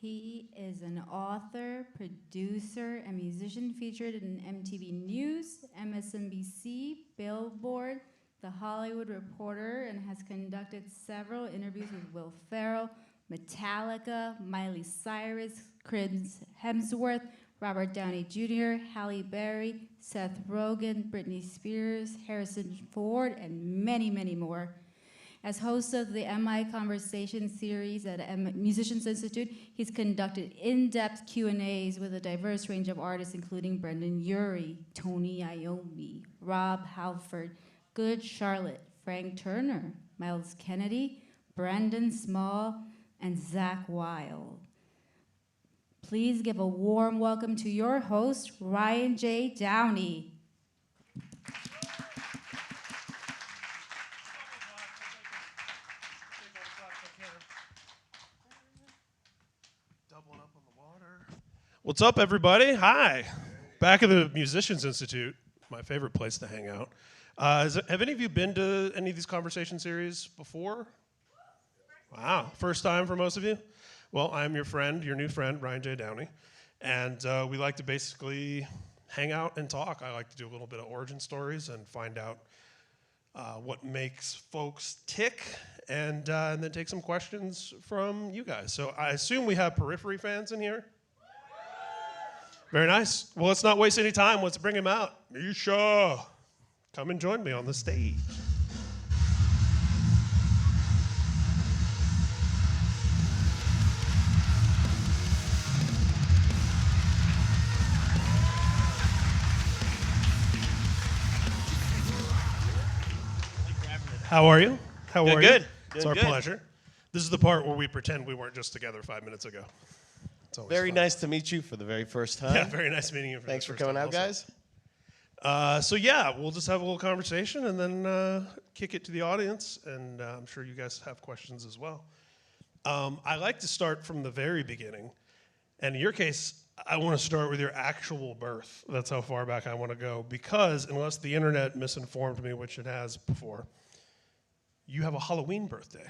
He is an author, producer, and musician featured in MTV News, MSNBC, Billboard, The Hollywood Reporter, and has conducted several interviews with Will Ferrell, Metallica, Miley Cyrus, Chris Hemsworth, Robert Downey Jr., Halle Berry, Seth Rogen, Britney Spears, Harrison Ford, and many, many more. As host of the MI Conversation series at Musicians Institute, he's conducted in-depth Q&As with a diverse range of artists, including Brendan Urie, Tony Iommi, Rob Halford, Good Charlotte, Frank Turner, Miles Kennedy, Brandon Small, and Zach Wilde. Please give a warm welcome to your host, Ryan J. Downey. What's up, everybody? Hi. Back at the Musicians Institute, my favorite place to hang out. Have any of you been to any of these conversation series before? Wow, first time for most of you? Well, I'm your friend, your new friend, Ryan J. Downey, and we like to basically hang out and talk. I like to do a little bit of origin stories and find out what makes folks tick, and then take some questions from you guys. So I assume we have Periphery fans in here? Very nice. Well, let's not waste any time. Let's bring him out. Misha, come and join me on the stage. How are you? How are you? Good. It's our pleasure. This is the part where we pretend we weren't just together 5 minutes ago. Very fun. nice to meet you for the very first time. Yeah, very nice meeting you. Thanks for coming out, guys. So yeah, we'll just have a little conversation and then kick it to the audience, and I'm sure you guys have questions as well. I like to start from the very beginning, and in your case, I want to start with your actual birth. That's how far back I want to go, because unless the internet misinformed me, which it has before, you have a Halloween birthday.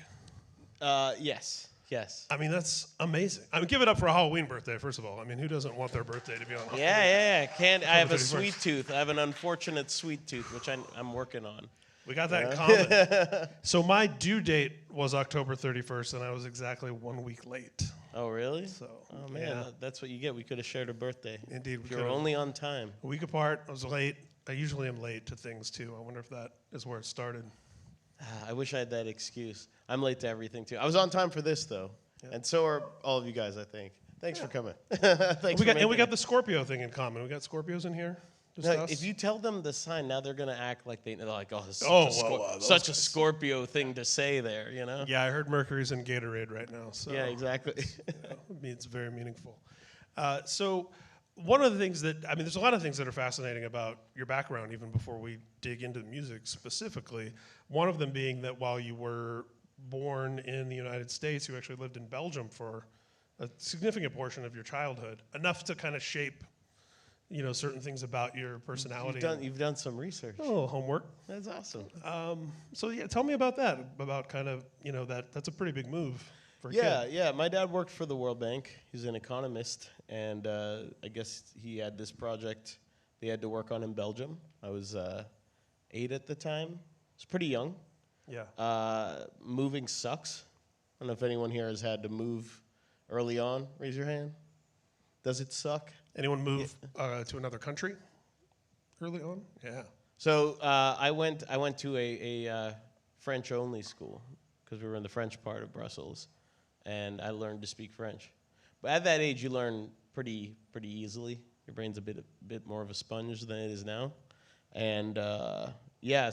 Yes. I mean, that's amazing. I mean, give it up for a Halloween birthday, first of all. I mean, who doesn't want their birthday to be on Halloween? Yeah. I have a 31st. sweet tooth. I have an unfortunate sweet tooth, which I'm working on. We got that in common. So my due date was October 31st, and I was exactly 1 week late. Oh, really? So, oh, man, yeah. That's what you get. We could have shared a birthday. Indeed, we You're only on time. A week apart. I was late. I usually am late to things, too. I wonder if that is where it started. I wish I had that excuse. I'm late to everything, too. I was on time for this, though. Yeah. And so are all of you guys, I think. Thanks for coming. We got the Scorpio thing in common. We got Scorpios in here. No, if you tell them the sign, now they're going to act like they're like, oh, this is such a Scorpio thing to say there, you know? Yeah, I heard Mercury's in Gatorade right now. So yeah, exactly. It's very meaningful. So one of the things there's a lot of things that are fascinating about your background, even before we dig into the music specifically. One of them being that while you were born in the United States, you actually lived in Belgium for a significant portion of your childhood, enough to kind of shape, certain things about your personality. You've done some research. A little homework. That's awesome. So yeah, tell me about that. About kind of that's a pretty big move for a kid. Yeah. My dad worked for the World Bank. He's an economist, and I guess he had this project they had to work on in Belgium. I was 8 at the time. I was pretty young. Yeah. Moving sucks. I don't know if anyone here has had to move early on. Raise your hand. Does it suck? Anyone move to another country early on? Yeah. So I went to a French-only school because we were in the French part of Brussels, and I learned to speak French. But at that age, you learn pretty easily. Your brain's a bit more of a sponge than it is now, and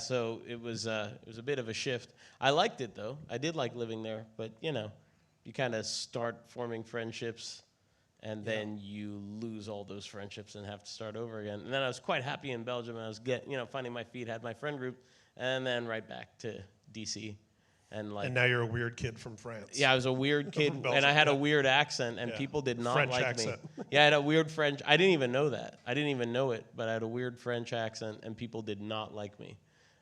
so it was a bit of a shift. I liked it though. I did like living there, but you kind of start forming friendships, and then you lose all those friendships and have to start over again. And then I was quite happy in Belgium. I was finding my feet, had my friend group, and then right back to DC. And now you're a weird kid from France. Yeah, I was a weird kid, and I had a weird accent, and people did not French like accent. me. Yeah, I had a weird French. I didn't even know that. I didn't even know it, but I had a weird French accent, and people did not like me.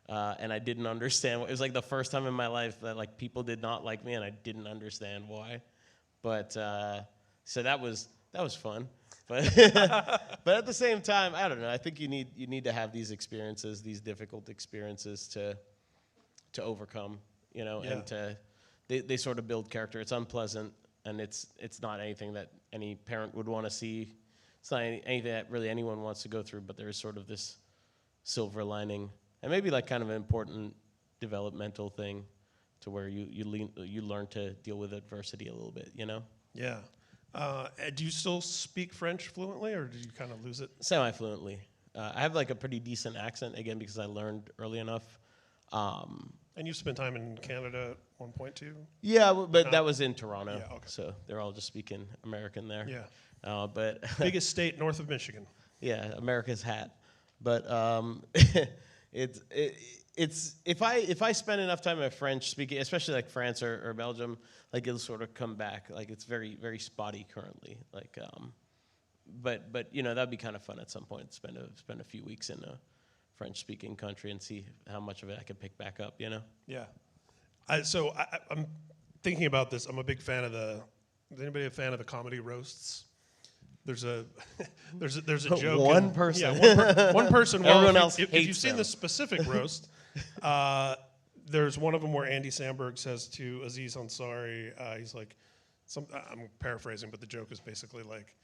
And I didn't understand. It was like the first time in my life that people did not like me, and I didn't understand why. But So that was fun. But but at the same time, I don't know. I think you need to have these experiences, these difficult experiences to overcome, and they sort of build character. It's unpleasant, and it's not anything that any parent would want to see. It's not anything that really anyone wants to go through, but there is sort of this silver lining, and maybe like kind of an important developmental thing to where you learn to deal with adversity a little bit, Yeah. Do you still speak French fluently, or did you kind of lose it? Semi-fluently. I have like a pretty decent accent, again, because I learned early enough. And you spent time in Canada at one point too? Yeah, but that was in Toronto. Yeah, okay. So they're all just speaking American there. Yeah. But Biggest state north of Michigan. yeah, America's hat. But it's if I spend enough time in French speaking, especially like France or Belgium, like it'll sort of come back. Like it's very, very spotty currently. Like but that'd be kind of fun at some point. Spend a few weeks in a French speaking country and see how much of it I can pick back up. Yeah. So I'm thinking about this. I'm a big fan of is anybody a fan of the comedy roasts? There's a joke. One person. Yeah, one person. Well, Everyone else if hates you've seen them. the specific roast, there's one of them where Andy Samberg says to Aziz Ansari, he's like, I'm paraphrasing, but the joke is basically like,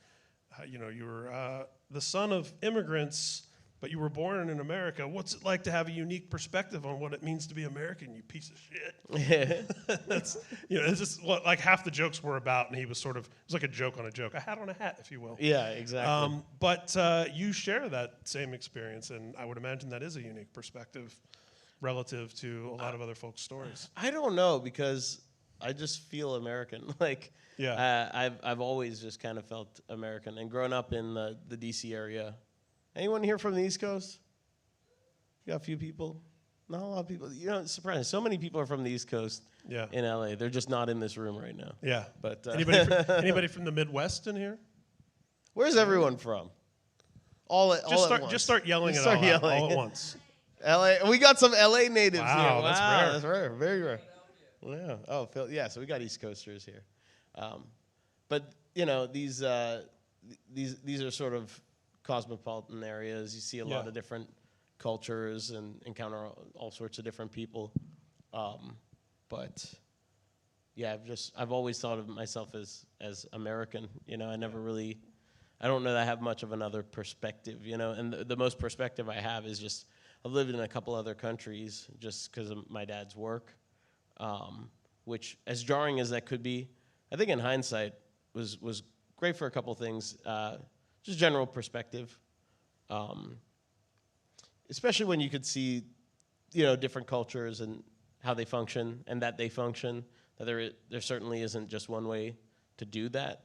you were the son of immigrants, but you were born in America. What's it like to have a unique perspective on what it means to be American, you piece of shit? That's, it's just what like half the jokes were about, and he was it was like a joke on a joke, a hat on a hat, if you will. Yeah, exactly. But you share that same experience, and I would imagine that is a unique perspective relative to a lot of other folks' stories. I don't know, because I just feel American. Like, Yeah. I've always just kind of felt American, and growing up in the DC area. Anyone here from the East Coast? You got a few people? Not a lot of people. It's surprising. So many people are from the East Coast in LA. They're just not in this room right now. Yeah. But Anybody from the Midwest in here? Where's everyone from? Just start yelling it all at once. LA. We got some LA natives here. Wow, that's rare. That's rare. Very rare. Yeah. Oh, Phil. Yeah. So we got East Coasters here, but these are sort of cosmopolitan areas. You see a lot of different cultures and encounter all sorts of different people. But yeah, I've always thought of myself as American. I don't know that I have much of another perspective. And the most perspective I have is just I've lived in a couple other countries just because of my dad's work, which, as jarring as that could be, I think in hindsight was great for a couple things. Just general perspective, especially when you could see, different cultures and how they function and that they function. That there certainly isn't just one way to do that.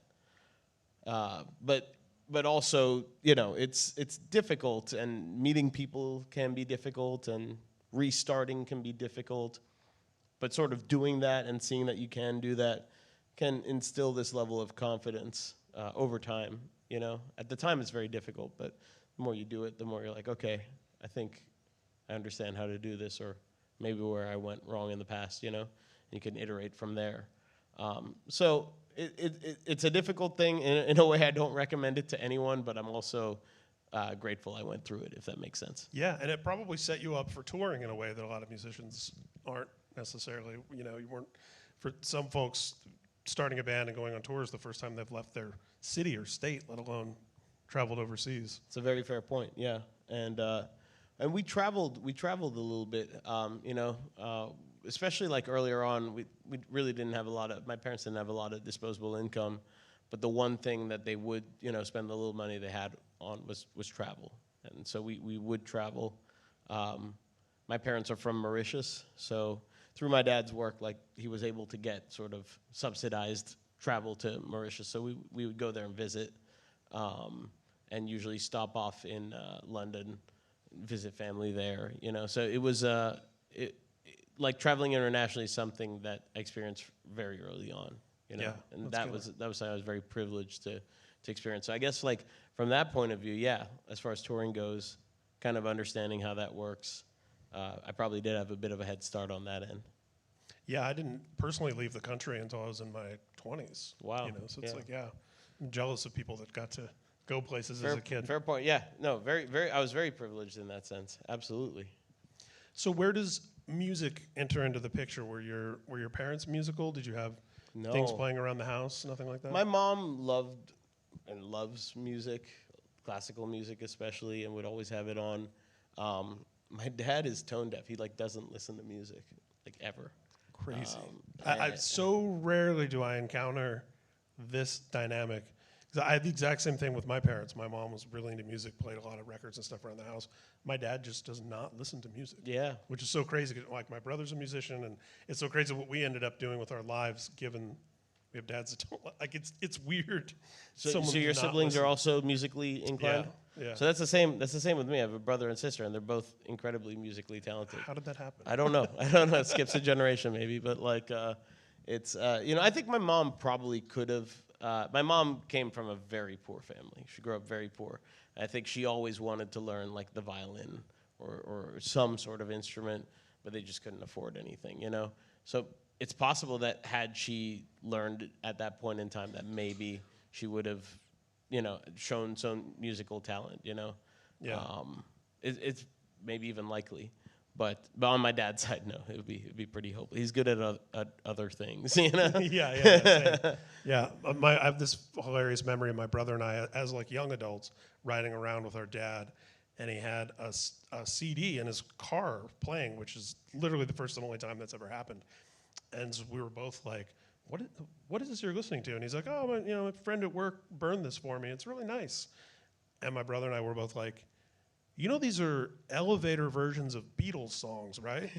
But also, it's difficult, and meeting people can be difficult, and restarting can be difficult. But sort of doing that and seeing that you can do that can instill this level of confidence over time. At the time it's very difficult, but the more you do it, the more you're like, okay, I think I understand how to do this, or maybe where I went wrong in the past, and you can iterate from there. So it's a difficult thing. In a way, I don't recommend it to anyone, but I'm also grateful I went through it, if that makes sense. Yeah, and it probably set you up for touring in a way that a lot of musicians aren't necessarily. You weren't, for some folks, starting a band and going on tours the first time they've left their city or state, let alone traveled overseas. It's a very fair point, yeah. And we traveled a little bit, especially like earlier on. We really didn't have my parents didn't have a lot of disposable income, but the one thing that they would, spend the little money they had on was travel. And so we would travel. My parents are from Mauritius, so through my dad's work, like, he was able to get sort of subsidized travel to Mauritius. So we would go there and visit, and usually stop off in London, visit family there. So it was like traveling internationally is something that I experienced very early on. Yeah, and that was something I was very privileged to experience. So I guess, like, from that point of view, yeah, as far as touring goes, kind of understanding how that works. I probably did have a bit of a head start on that end. Yeah, I didn't personally leave the country until I was in my 20s. Wow. So it's like, I'm jealous of people that got to go places as a kid. Fair point. Yeah. No, very. I was very privileged in that sense. Absolutely. So where does music enter into the picture? Were your parents musical? Did you have things No. playing around the house? Nothing like that? My mom loved and loves music, classical music especially, and would always have it on. My dad is tone deaf. He doesn't listen to music ever. Crazy. I so rarely do I encounter this dynamic. 'Cause I had the exact same thing with my parents. My mom was really into music, played a lot of records and stuff around the house. My dad just does not listen to music. Yeah. Which is so crazy. 'Cause, like, my brother's a musician, and it's so crazy what we ended up doing with our lives, given we have dads that don't like. It's weird. So Someone your does not siblings listen. are also musically inclined? Yeah. So that's the same with me. I have a brother and sister, and they're both incredibly musically talented. How did that happen? I don't know. It skips a generation maybe, but it's I think my mom probably could have. My mom came from a very poor family. She grew up very poor. I think she always wanted to learn the violin or some sort of instrument, but they just couldn't afford anything, So it's possible that had she learned at that point in time, that maybe she would have, shown some musical talent, Yeah. It's maybe even likely. But on my dad's side, no, it would be pretty hopeless. He's good at other things, Yeah. Same. Yeah. I have this hilarious memory of my brother and I, as young adults, riding around with our dad, and he had a CD in his car playing, which is literally the first and only time that's ever happened. And so we were both like, "What is this you're listening to?" And he's like, "Oh, my friend at work burned this for me. It's really nice." And my brother and I were both like, these are elevator versions of Beatles songs, right?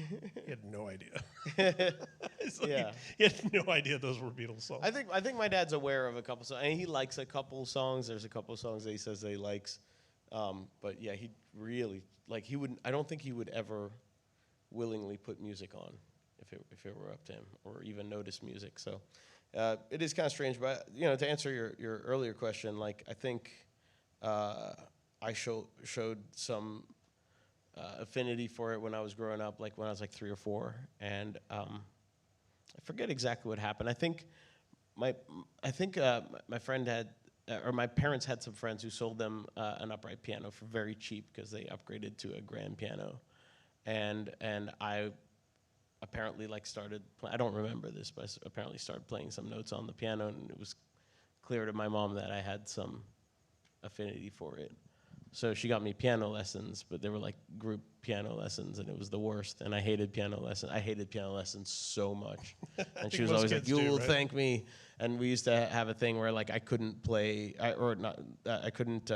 He had no idea. Yeah. He had no idea those were Beatles songs. I think my dad's aware of a couple songs, and he likes a couple songs. There's a couple songs that he says that he likes, but yeah, he really he would. I don't think he would ever willingly put music on if it were up to him, or even notice music. So it is kind of strange, but to answer your earlier question, I think I showed some affinity for it when I was growing up, when I was 3 or 4, and I forget exactly what happened. I think my friend had, or my parents had some friends who sold them an upright piano for very cheap because they upgraded to a grand piano, and I apparently started. I don't remember this, but I apparently started playing some notes on the piano, and it was clear to my mom that I had some affinity for it. So she got me piano lessons, but they were group piano lessons, and it was the worst. And I hated piano lessons. I hated piano lessons so much. And she was always like, "You will thank me." And we used to have a thing where I couldn't play, I couldn't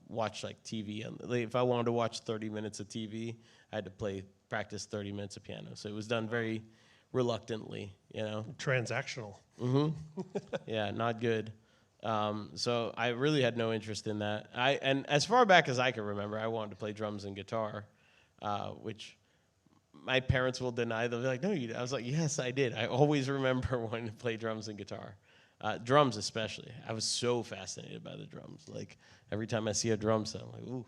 watch TV. If I wanted to watch 30 minutes of TV, I had to practice 30 minutes of piano. So it was done very reluctantly, Transactional. Yeah, not good. So I really had no interest in that. And as far back as I can remember, I wanted to play drums and guitar, which my parents will deny. They'll be like, "No, you did." I was like, "Yes, I did." I always remember wanting to play drums and guitar, drums especially. I was so fascinated by the drums. Every time I see a drum set, I'm like, "Ooh,"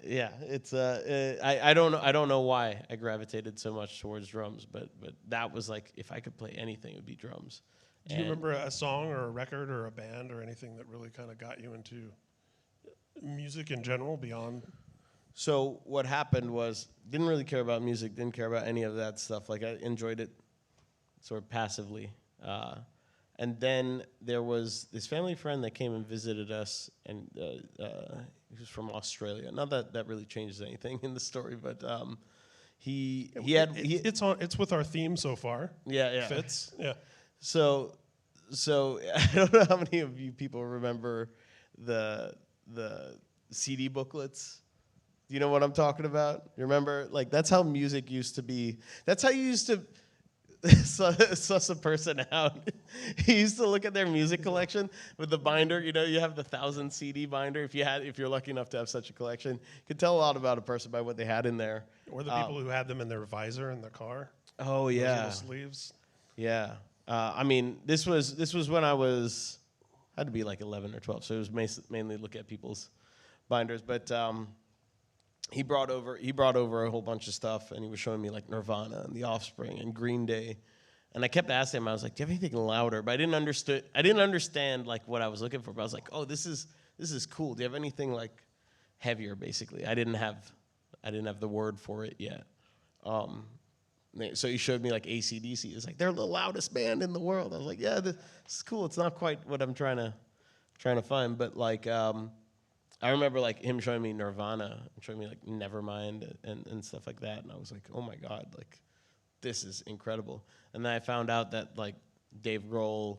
Yeah, it's I don't know why I gravitated so much towards drums, but that was if I could play anything, it would be drums. Do you remember a song or a record or a band or anything that really kind of got you into music in general beyond? So what happened was, didn't really care about music, didn't care about any of that stuff. I enjoyed it sort of passively. And then there was this family friend that came and visited us, and he was from Australia. Not that really changes anything in the story, but It's with our theme so far. Yeah. Fits. Yeah. So I don't know how many of you people remember the CD booklets. Do you know what I'm talking about? You remember? That's how music used to be. That's how you used to suss a person out. You used to look at their music collection with the binder. You have the 1,000 CD binder. If you're lucky enough to have such a collection, you could tell a lot about a person by what they had in there. Or the people who had them in their visor in their car. Oh Those yeah. little sleeves. Yeah. This was when I had to be 11 or 12, so it was mainly look at people's binders. But he brought over a whole bunch of stuff, and he was showing me Nirvana and The Offspring and Green Day, And I kept asking him, I was like, do you have anything louder? But I didn't understand like what I was looking for. But I was like, oh, this is cool. Do you have anything like heavier, basically? I didn't have the word for it yet. So he showed me like AC/DC. It's like, they're the loudest band in the world. I was like, yeah, this is cool. It's not quite what I'm trying to find. But like, I remember like him showing me Nirvana and showing me like Nevermind and stuff like that. And I was like, oh my God, like this is incredible. And then I found out that like Dave Grohl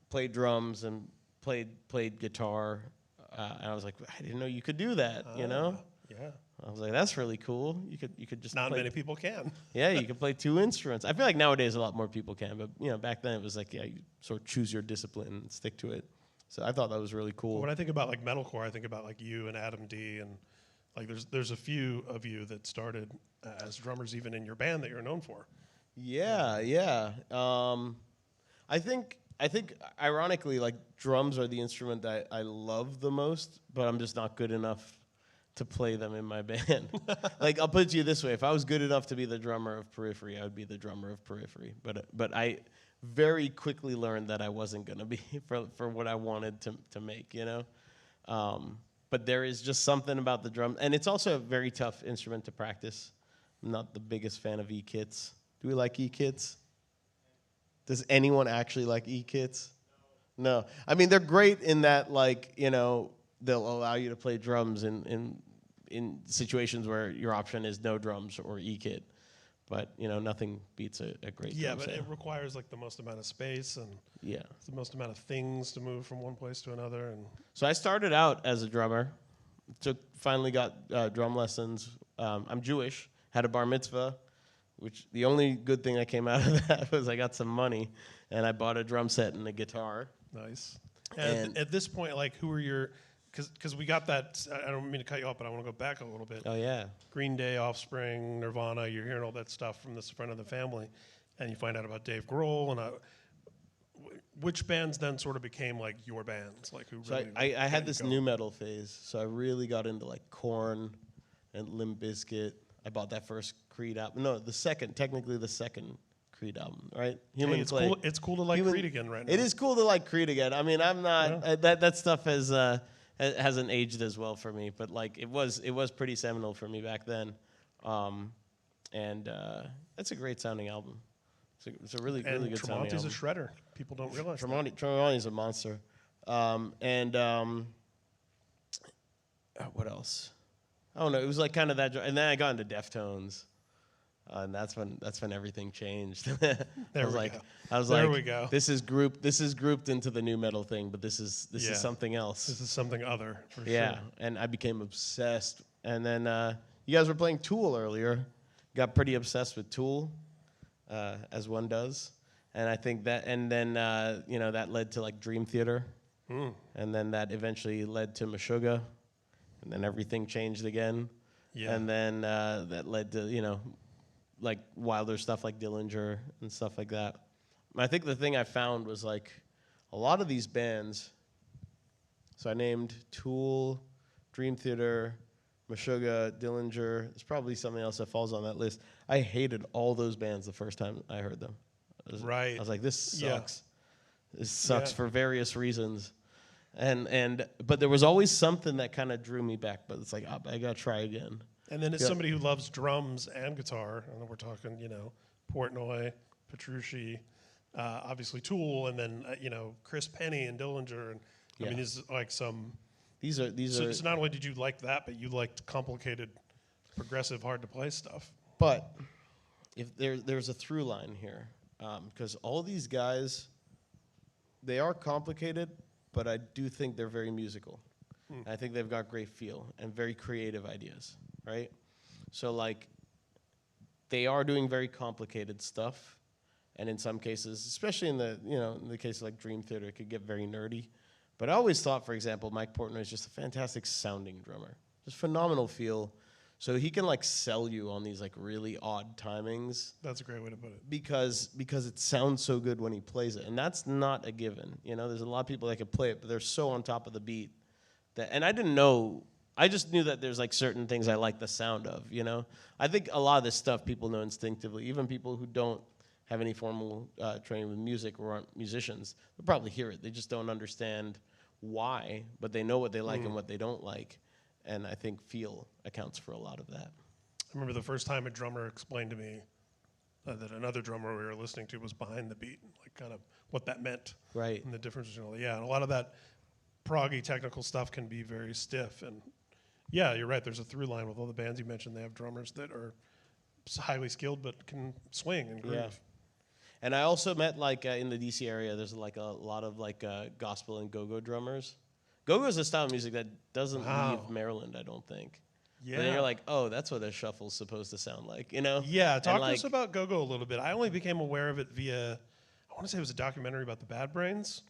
played drums and played guitar. And I was like, I didn't know you could do that, you know? Yeah. I was like, that's really cool. You could just Not play many people can. Yeah, you could play 2 instruments. I feel like nowadays a lot more people can, but you know, back then it was like, yeah, you sort of choose your discipline and stick to it. So I thought that was really cool. When I think about like metalcore, I think about like you and Adam D, and like there's a few of you that started as drummers even in your band that you're known for. Yeah. I think ironically, like drums are the instrument that I love the most, but I'm just not good enough to play them in my band. Like I'll put it to you this way: if I was good enough to be the drummer of Periphery, I would be the drummer of Periphery. But I very quickly learned that I wasn't gonna be for what I wanted to make, you know. But there is just something about the drum, and it's also a very tough instrument to practice. I'm not the biggest fan of E-kits. Do we like E-kits? Does anyone actually like E-kits? No. I mean, they're great in that, like, you know, they'll allow you to play drums in situations where your option is no drums or E-kit. But, you know, nothing beats a great drum but set. it requires like the most amount of space and the most amount of things to move from one place to another. And So I started out as a drummer. Finally got drum lessons. I'm Jewish. Had a bar mitzvah, which the only good thing that came out of that was I got some money, and I bought a drum set and a guitar. nice. And at this point, like, who are your? Because we got that. I don't mean to cut you off, but I want to go back a little bit. Oh yeah. Green Day, Offspring, Nirvana. You're hearing all that stuff from this friend of the family, and you find out about Dave Grohl and. Which bands then sort of became like your bands? Like who? So really I had this going? new metal phase, so I really got into like Korn and Limp Bizkit. I bought that first Creed album. No, technically the second Creed album, right? Hey, it's cool. It's cool to like Creed again right now. It is cool to like Creed again. I mean, I'm not that stuff hasn't aged as well for me, but like it was pretty seminal for me back then, and it's a great sounding album. It's a really good sounding album. Tremonti's a shredder. People don't realize Tremonti's a monster. What else? I don't know. It was like kind of that, and then I got into Deftones, and that's when everything changed. I was like, this is grouped into the new metal thing, but this is something else. This is something other. For yeah, sure. and I became obsessed. And then you guys were playing Tool earlier. Got pretty obsessed with Tool, as one does. And I think that, and then that led to like Dream Theater, and then that eventually led to Meshuggah, and then everything changed again. Yeah. And then that led to like wilder stuff like Dillinger and stuff like that. I think the thing I found was like a lot of these bands. So I named Tool, Dream Theater, Meshuggah, Dillinger. There's probably something else that falls on that list. I hated all those bands the first time I heard them. I was like, this sucks. Yeah. This sucks for various reasons. But there was always something that kind of drew me back. But it's like, I got to try again. And then as somebody who loves drums and guitar, and we're talking, Portnoy, Petrucci, obviously Tool, and then, Chris Penny and Dillinger. And I mean, these like some... These are. So not only did you like that, but you liked complicated, progressive, hard-to-play stuff. But if there's a through line here. Because all these guys, they are complicated, but I do think they're very musical. I think they've got great feel and very creative ideas, right? So like, they are doing very complicated stuff, and in some cases, especially in the case of like Dream Theater, it could get very nerdy. But I always thought, for example, Mike Portnoy is just a fantastic sounding drummer, just phenomenal feel. So he can like sell you on these like really odd timings. That's a great way to put it. Because it sounds so good when he plays it, and that's not a given. There's a lot of people that can play it, but they're so on top of the beat and I didn't know. I just knew that there's like certain things I like the sound of. I think a lot of this stuff people know instinctively, even people who don't have any formal training with music or aren't musicians, they'll probably hear it. They just don't understand why, but they know what they like and what they don't like. And I think feel accounts for a lot of that. I remember the first time a drummer explained to me that another drummer we were listening to was behind the beat, like kind of what that meant. Right. And the difference between all and a lot of that proggy technical stuff can be very stiff. And yeah, you're right. There's a through line with all the bands you mentioned. They have drummers that are highly skilled but can swing and groove. Yeah. And I also met in the DC area. There's like a lot of gospel and go-go drummers. Go-go is a style of music that doesn't leave Maryland, I don't think. Yeah. But then you're like, oh, that's what a shuffle's supposed to sound like, you know? Yeah, talk to us about go-go a little bit. I only became aware of it via, I want to say it was a documentary about the Bad Brains.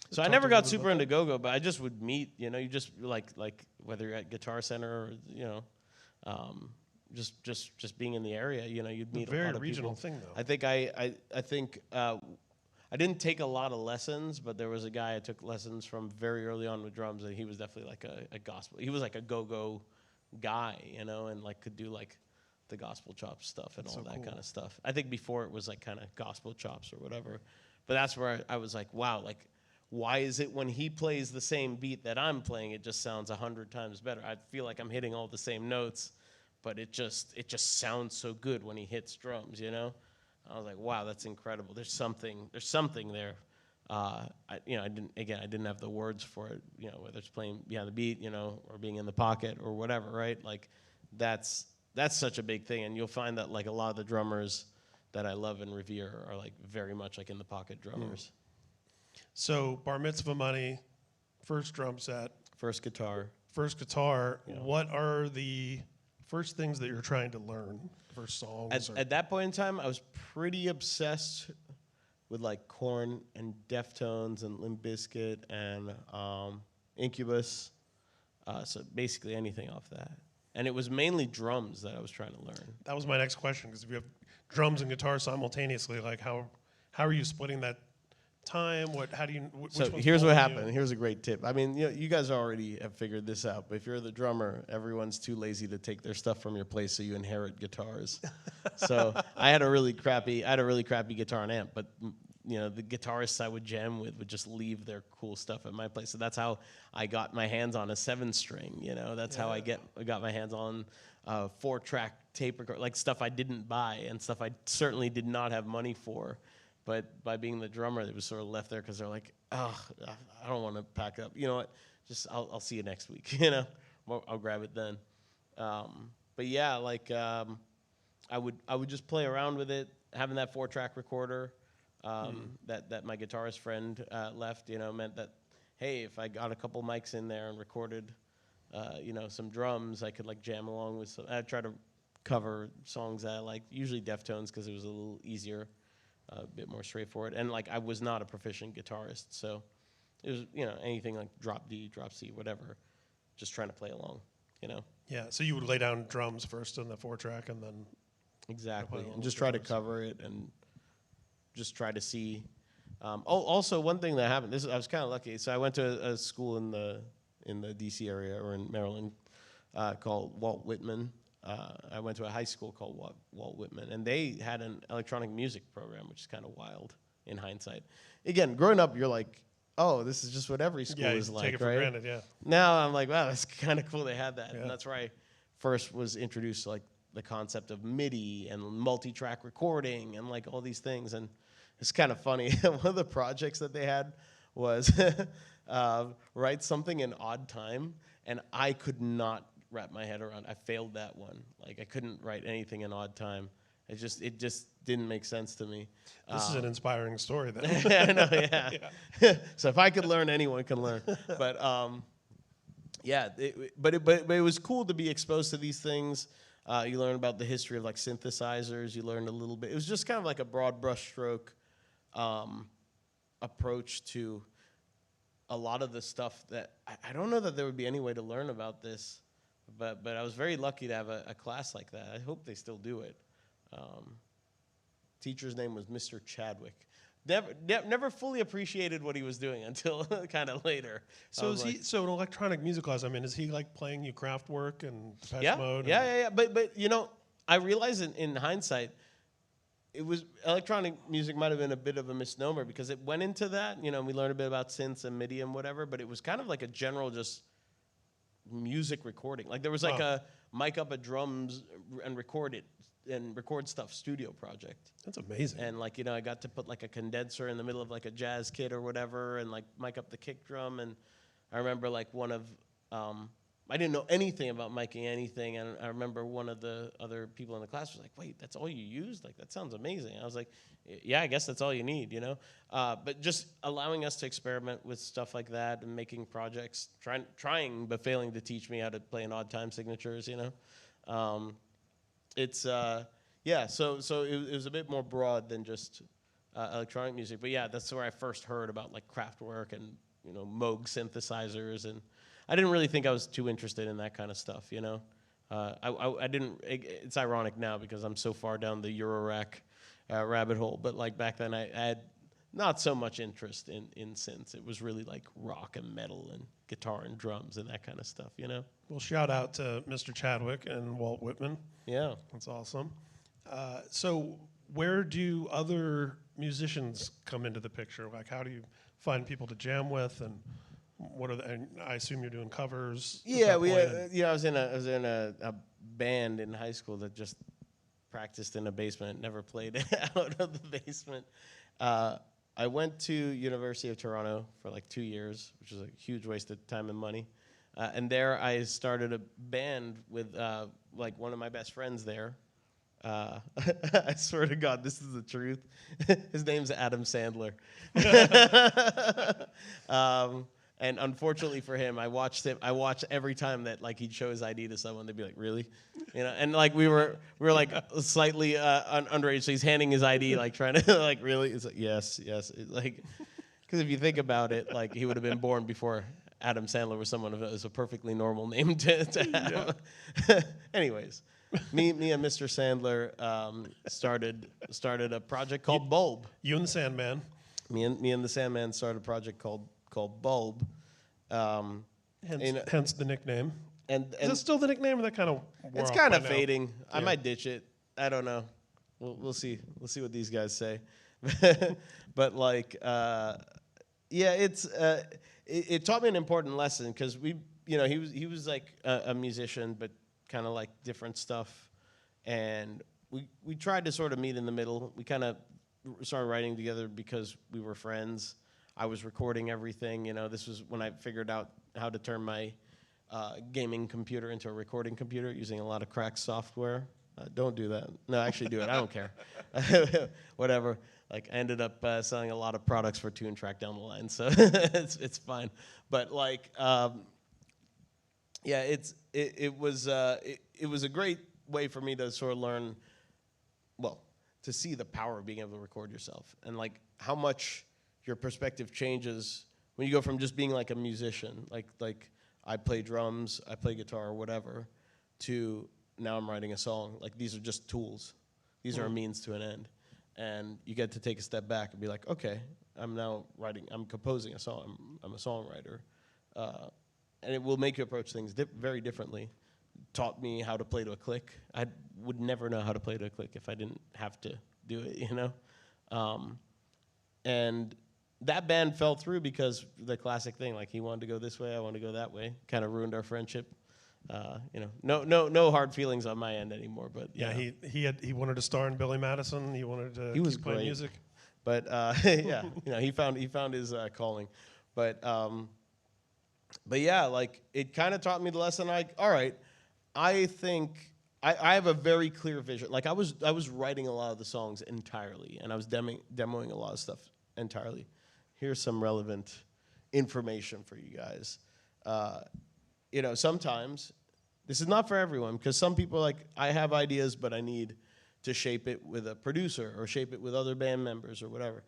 So I never got super into go-go, but I just would meet, you just like whether you're at Guitar Center or, just being in the area, you'd meet a lot of people. Very regional thing, though. I think I didn't take a lot of lessons, but there was a guy I took lessons from very early on with drums, and he was definitely like a gospel. He was like a go-go guy, and could do like the gospel chops stuff and all that kind of stuff. I think before it was like kind of gospel chops or whatever, but that's where I was like, wow, like why is it when he plays the same beat that I'm playing, it just sounds 100 times better? I feel like I'm hitting all the same notes, but it just sounds so good when he hits drums, I was like, wow, that's incredible. There's something there. I didn't have the words for it, whether it's playing behind the beat, or being in the pocket or whatever, right? Like that's such a big thing. And you'll find that like a lot of the drummers that I love and revere are like very much like in the pocket drummers. So bar mitzvah money, first drum set. First guitar. Yeah. What are the first things that you're trying to learn? First songs? At that point in time, I was pretty obsessed with like Korn and Deftones and Limp Bizkit and Incubus. So basically anything off that. And it was mainly drums that I was trying to learn. That was my next question, because if you have drums and guitar simultaneously, like how are you splitting that time? So here's what happened. Here's a great tip. I mean, you guys already have figured this out, but if you're the drummer, everyone's too lazy to take their stuff from your place, so you inherit guitars. So I had a really crappy guitar and amp, but the guitarists I would jam with would just leave their cool stuff at my place. So that's how I got my hands on a 7-string. That's how I got my hands on 4-track tape recorder, like stuff I didn't buy and stuff I certainly did not have money for. But by being the drummer, it was sort of left there because they're like, oh, I don't want to pack up. You know what? Just I'll see you next week. I'll grab it then. But yeah, I would just play around with it, having that 4-track recorder that my guitarist friend left. Meant that hey, if I got a couple mics in there and recorded, some drums, I could like jam along with some. I'd try to cover songs that I liked, usually Deftones because it was a little easier. A bit more straightforward, and I was not a proficient guitarist, so it was anything like drop D, drop C, whatever, just trying to play along, Yeah, so you would lay down drums first in the 4-track, and then exactly, and just try to cover it, and just try to see. Also, one thing that happened. I was kind of lucky. So I went to a school in the DC area or in Maryland called Walt Whitman. I went to a high school called Walt Whitman, and they had an electronic music program, which is kind of wild in hindsight. Again, growing up, you're like, oh, this is just what every school is like, take it for right? granted, yeah. Now I'm like, wow, that's kind of cool they had that. Yeah. And that's where I first was introduced to like the concept of MIDI and multi-track recording and like all these things. And it's kind of funny. One of the projects that they had was write something in odd time, and I could not wrap my head around. I failed that one. Like I couldn't write anything in odd time. It just didn't make sense to me. This is an inspiring story then. I know, yeah. So if I could learn, anyone can learn. But but it was cool to be exposed to these things. You learn about the history of like synthesizers. You learned a little bit. It was just kind of like a broad brushstroke approach to a lot of the stuff that I don't know that there would be any way to learn about this. But I was very lucky to have a class like that. I hope they still do it. Teacher's name was Mr. Chadwick. Never fully appreciated what he was doing until kind of later. So so in electronic music class, I mean, is he like playing you Kraftwerk and Depeche Mode? Yeah. But I realize in hindsight, it was electronic music might have been a bit of a misnomer because it went into that. You know, we learned a bit about synths and MIDI and whatever, but it was kind of like a general just music recording. Like there was like a mic up a drums and record stuff studio project. That's amazing. And like, you know, I got to put like a condenser in the middle of like a jazz kit or whatever and like mic up the kick drum. And I remember like I didn't know anything about miking anything, and I remember one of the other people in the class was like, "Wait, that's all you use? Like, that sounds amazing." I was like, "Yeah, I guess that's all you need, you know." But just allowing us to experiment with stuff like that and making projects, trying but failing to teach me how to play in odd time signatures, you know. Yeah. So it was a bit more broad than just electronic music, but yeah, that's where I first heard about like Kraftwerk and Moog synthesizers and. I didn't really think I was too interested in that kind of stuff, you know. I didn't. It's ironic now because I'm so far down the Eurorack rabbit hole. But like back then, I had not so much interest in synths. It was really like rock and metal and guitar and drums and that kind of stuff, you know. Well, shout out to Mr. Chadwick and Walt Whitman. Yeah, that's awesome. So, where do other musicians come into the picture? Like, how do you find people to jam with and what are and I assume you're doing covers. Yeah, I was in a band in high school that just practiced in a basement, never played out of the basement. I went to University of Toronto for like 2 years, which was a huge waste of time and money. And there I started a band with like one of my best friends there. I swear to God, this is the truth. His name's Adam Sandler. And unfortunately for him, I watched every time that like he'd show his ID to someone, they'd be like, "Really?" You know, and like we were like slightly underage, so he's handing his ID, like trying to like, "Really?" It's like, yes. It's like, because if you think about it, like he would have been born before Adam Sandler was someone who was a perfectly normal name to have. Yeah. Anyways, me and Mr. Sandler started a project called Bulb. You and the Sandman. Me and the Sandman started a project called Bulb. Hence the nickname. And is it still the nickname, or that kind of? It's kind of fading. Yeah. I might ditch it. I don't know. We'll see. We'll see what these guys say. But like, it taught me an important lesson because he was like a musician, but kind of like different stuff, and we tried to sort of meet in the middle. We kind of started writing together because we were friends. I was recording everything. This was when I figured out how to turn my gaming computer into a recording computer using a lot of cracked software. Don't do that. No, actually do it. I don't care. Whatever. Like I ended up selling a lot of products for Tune Track down the line, so it's fine. But like, it was a great way for me to sort of learn, to see the power of being able to record yourself and like how much your perspective changes when you go from just being like a musician, like I play drums, I play guitar or whatever, to now I'm writing a song. Like these are just tools. These are a means to an end. And you get to take a step back and be like, okay, I'm composing a song, I'm a songwriter. And it will make you approach things very differently. Taught me how to play to a click. I would never know how to play to a click if I didn't have to do it, and that band fell through because the classic thing, like he wanted to go this way, I wanted to go that way, kind of ruined our friendship. No hard feelings on my end anymore. But yeah, he wanted to star in Billy Madison. He wanted to keep playing music. But he found his calling. But yeah, like it kind of taught me the lesson. Like, all right, I think I have a very clear vision. Like I was writing a lot of the songs entirely, and I was demoing a lot of stuff entirely. Here's some relevant information for you guys. Sometimes this is not for everyone because some people are like, I have ideas, but I need to shape it with a producer or shape it with other band members or whatever.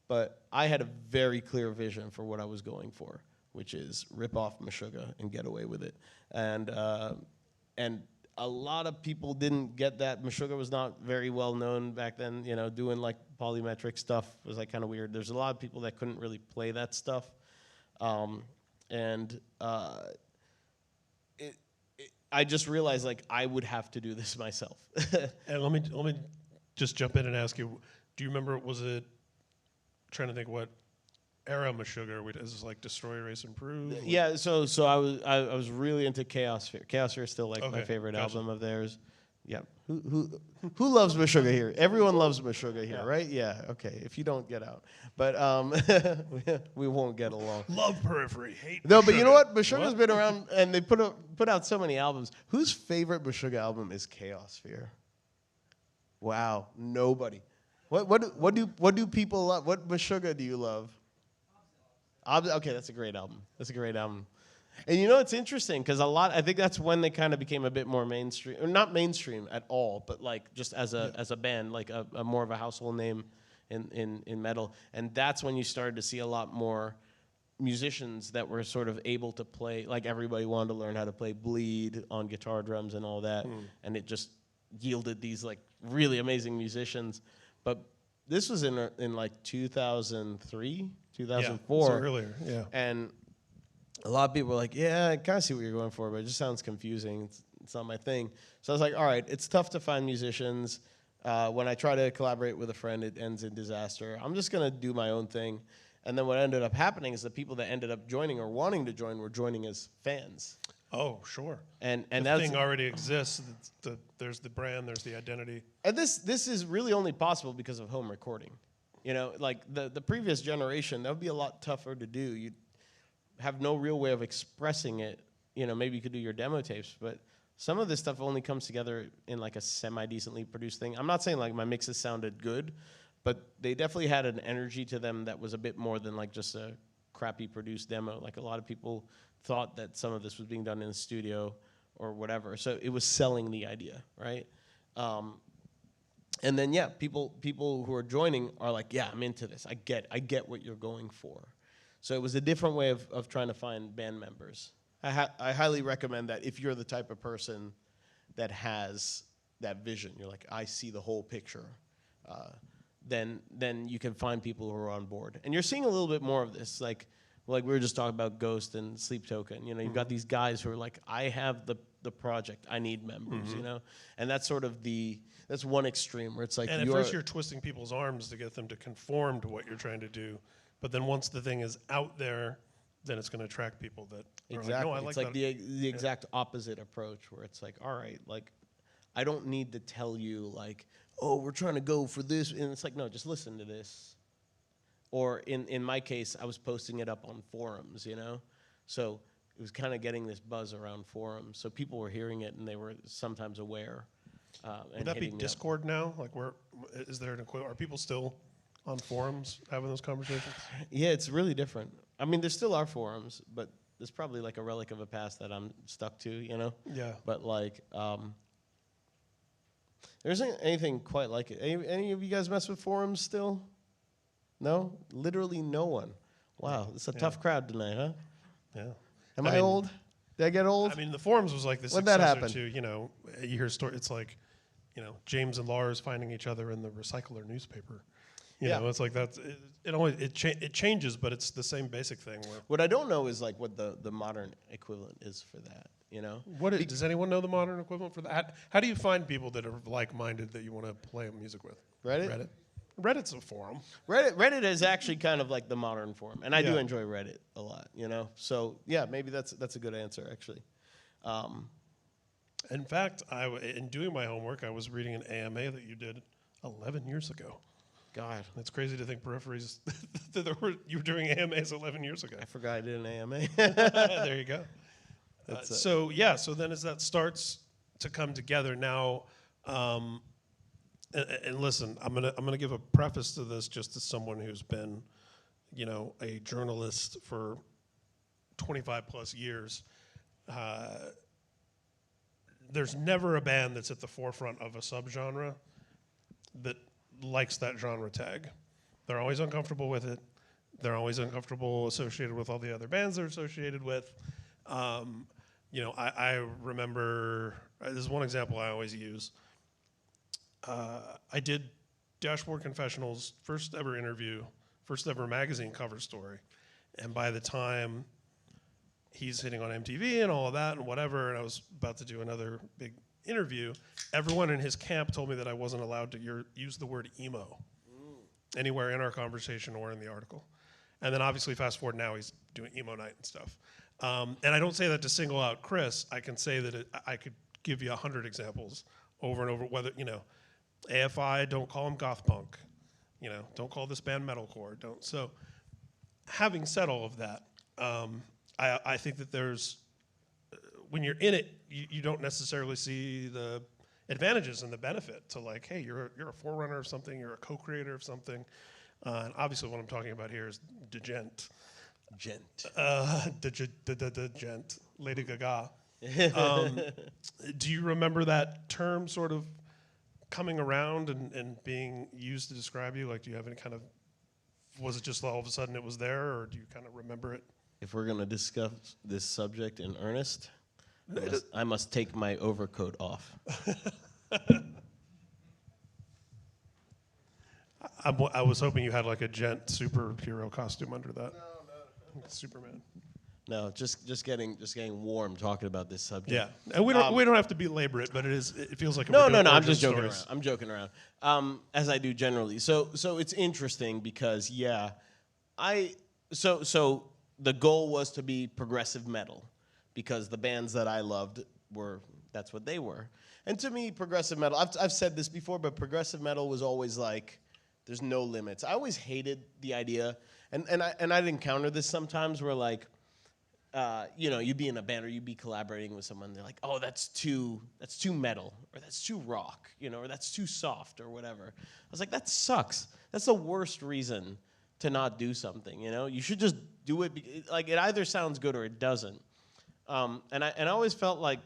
But I had a very clear vision for what I was going for, which is rip off Meshuggah and get away with it. And a lot of people didn't get that. Meshuggah was not very well known back then. Doing like polymetric stuff was like kind of weird. There's a lot of people that couldn't really play that stuff, I just realized like I would have to do this myself. And let me just jump in and ask you, do you remember, was it, trying to think what era Meshuggah, is this like Destroy, Erase, Improve? Yeah, so I was really into Chaosphere. Chaosphere is still like my favorite album of theirs. Yeah. Who loves Meshuggah here? Everyone loves Meshuggah here, right? Yeah. Okay. If you don't, get out. But we won't get along. Love Periphery, hate No, Meshuggah. but you know what? Meshuggah's been around, and they put out so many albums. Whose favorite Meshuggah album is Chaosphere? Wow, nobody. What do people love? What Meshuggah do you love? Okay, that's a great album. That's a great album. And you know, it's interesting because I think that's when they kind of became a bit more mainstream, or not mainstream at all, but like just as a band, like a more of a household name in metal. And that's when you started to see a lot more musicians that were sort of able to play, like everybody wanted to learn how to play bleed on guitar, drums, and all that. And it just yielded these like really amazing musicians. But this was in like 2003, 2004. So earlier, yeah. And a lot of people were like, yeah, I kind of see what you're going for, but it just sounds confusing. It's not my thing. So I was like, all right, it's tough to find musicians. When I try to collaborate with a friend, it ends in disaster. I'm just going to do my own thing. And then what ended up happening is the people that ended up joining or wanting to join were joining as fans. Oh, sure. And the that's, thing already exists. There's the brand, there's the identity. And this is really only possible because of home recording. You know, like the previous generation, that would be a lot tougher to do. You'd have no real way of expressing it. You know, maybe you could do your demo tapes, but some of this stuff only comes together in like a semi-decently produced thing. I'm not saying like my mixes sounded good, but they definitely had an energy to them that was a bit more than like just a crappy produced demo. Like a lot of people thought that some of this was being done in the studio or whatever. So it was selling the idea, right? And then, yeah, people who are joining are like, yeah, I'm into this. I get what you're going for. So it was a different way of trying to find band members. I highly recommend that if you're the type of person that has that vision, you're like, I see the whole picture, then you can find people who are on board. And you're seeing a little bit more of this, like we were just talking about Ghost and Sleep Token. You know, you've got these guys who are like, I have the project, I need members, you know? And that's sort of that's one extreme where it's like, and at first you're twisting people's arms to get them to conform to what you're trying to do. But then once the thing is out there, then it's going to attract people that exactly. Are like, no, I it's like like that. the exact opposite approach where it's like, all right, like, I don't need to tell you like, oh, we're trying to go for this. And it's like, no, just listen to this. Or in my case, I was posting it up on forums, you know? So it was kind of getting this buzz around forums. So people were hearing it and they were sometimes aware. Would that be Discord now? Like, is there an equivalent? Are people still on forums having those conversations? Yeah, it's really different. I mean, there still are forums, but there's probably like a relic of a past that I'm stuck to, you know? Yeah. But like, there isn't anything quite like it. Any of you guys mess with forums still? No? Literally no one. Wow, it's a tough crowd tonight, huh? Yeah. Am I old? Did I get old? I mean, the forums was like the When'd that successor happen? to, you know, you hear story. It's like, you know, James and Lars finding each other in the Recycler newspaper. You know, it's like it changes, but it's the same basic thing. What I don't know is like what the modern equivalent is for that. You know, does anyone know the modern equivalent for that? How do you find people that are like-minded that you want to play music with? Reddit. Reddit's a forum. Reddit is actually kind of like the modern forum, and I do enjoy Reddit a lot. You know, so yeah, maybe that's a good answer actually. In fact, in doing my homework, I was reading an AMA that you did 11 years ago. God, that's crazy to think Peripheries. You were doing AMAs 11 years ago. I forgot I did an AMA. There you go. So then as that starts to come together now, and listen, I'm gonna give a preface to this just as someone who's been, you know, a journalist for 25 plus years. There's never a band that's at the forefront of a subgenre that likes that genre tag. They're always uncomfortable with it. They're always uncomfortable associated with all the other bands they're associated with. You know, I remember, this is one example I always use. I did Dashboard Confessional's first ever interview, first ever magazine cover story. And by the time he's hitting on MTV and all of that and whatever, and I was about to do another big interview, everyone in his camp told me that I wasn't allowed to use the word emo anywhere in our conversation or in the article. And then obviously fast forward now, he's doing emo night and stuff. And I don't say that to single out Chris. I can say that I could give you 100 examples over and over, whether, AFI, don't call him goth punk. Don't call this band metalcore. Don't. So having said all of that, I think that there's, when you're in it, you don't necessarily see the advantages and the benefit to like, hey, you're a forerunner of something, you're a co-creator of something. And obviously what I'm talking about here is Djent. Djent, Lady Gaga. Do you remember that term sort of coming around and being used to describe you? Like, do you have any kind of, was it just all of a sudden it was there, or do you kind of remember it? If we're going to discuss this subject in earnest, I must take my overcoat off. I was hoping you had like a Djent superhero costume under that. No. Superman. No, just getting warm talking about this subject. Yeah, and we don't have to belabor it, but it feels like no. I'm just joking around. I'm joking around, as I do generally. So it's interesting because so the goal was to be progressive metal because the bands that I loved that's what they were. And to me, progressive metal, I've said this before, but progressive metal was always like, there's no limits. I always hated the idea, and I'd encounter this sometimes where like, you'd be in a band or you'd be collaborating with someone. They're like, oh, that's too metal, or that's too rock, or that's too soft, or whatever. I was like, that sucks. That's the worst reason to not do something. You should just do it. Like, it either sounds good or it doesn't. And I always felt like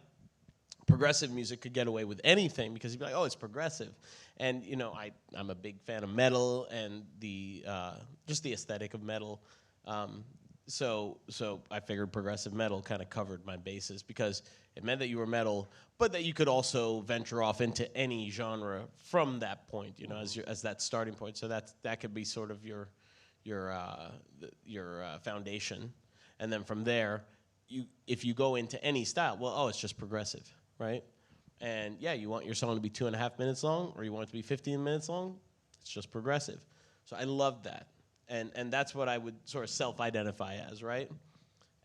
progressive music could get away with anything because you'd be like, oh, it's progressive. And I'm a big fan of metal and just the aesthetic of metal. So I figured progressive metal kind of covered my bases because it meant that you were metal, but that you could also venture off into any genre from that point, as that starting point. So that could be sort of your foundation, and then from there, if you go into any style, it's just progressive, right? And you want your song to be 2.5 minutes long, or you want it to be 15 minutes long. It's just progressive. So I love that. And that's what I would sort of self-identify as, right?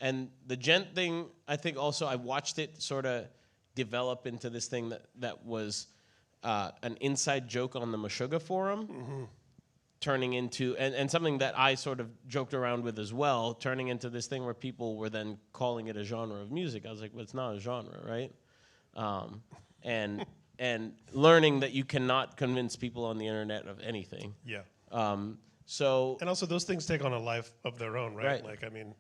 And the Djent thing, I think also I watched it sort of develop into this thing that was an inside joke on the Meshuggah forum, turning into, and something that I sort of joked around with as well, turning into this thing where people were then calling it a genre of music. I was like, well, it's not a genre, right? And learning that you cannot convince people on the internet of anything. Yeah. And also those things take on a life of their own, right? Right. Like, I mean,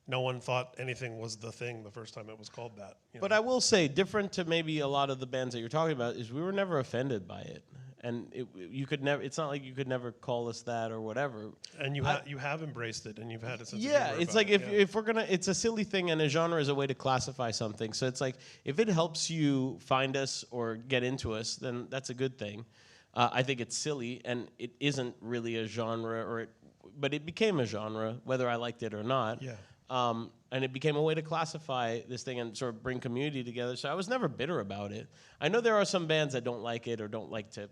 no one thought anything was the thing the first time it was called that. But I will say, different to maybe a lot of the bands that you're talking about, is we were never offended by it. And you could never. It's not like you could never call us that or whatever. And you have embraced it, and you've had a sense of humor it's about like it. if we're gonna, it's a silly thing, and a genre is a way to classify something. So it's like if it helps you find us or get into us, then that's a good thing. I think it's silly, and it isn't really a genre, but it became a genre, whether I liked it or not. Yeah. And it became a way to classify this thing and sort of bring community together. So I was never bitter about it. I know there are some bands that don't like it or don't like to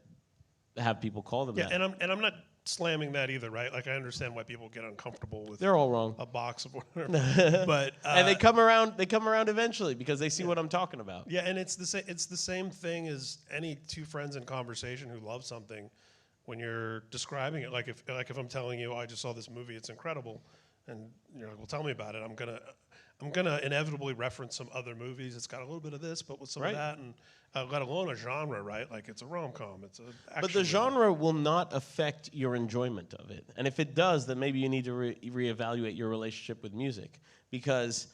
have people call them that. Yeah, and I'm not slamming that either, right? Like, I understand why people get uncomfortable with They're all wrong. a box of whatever. But and they come around eventually because they see what I'm talking about. Yeah, and it's the same thing as any two friends in conversation who love something. When you're describing it, like if I'm telling you, oh, I just saw this movie, it's incredible, and you're like, well, tell me about it. I'm gonna inevitably reference some other movies. It's got a little bit of this, but with some of that, and let alone a genre, right? Like, it's a rom-com. It's a action But the movie. genre will not affect your enjoyment of it. And if it does, then maybe you need to reevaluate your relationship with music, because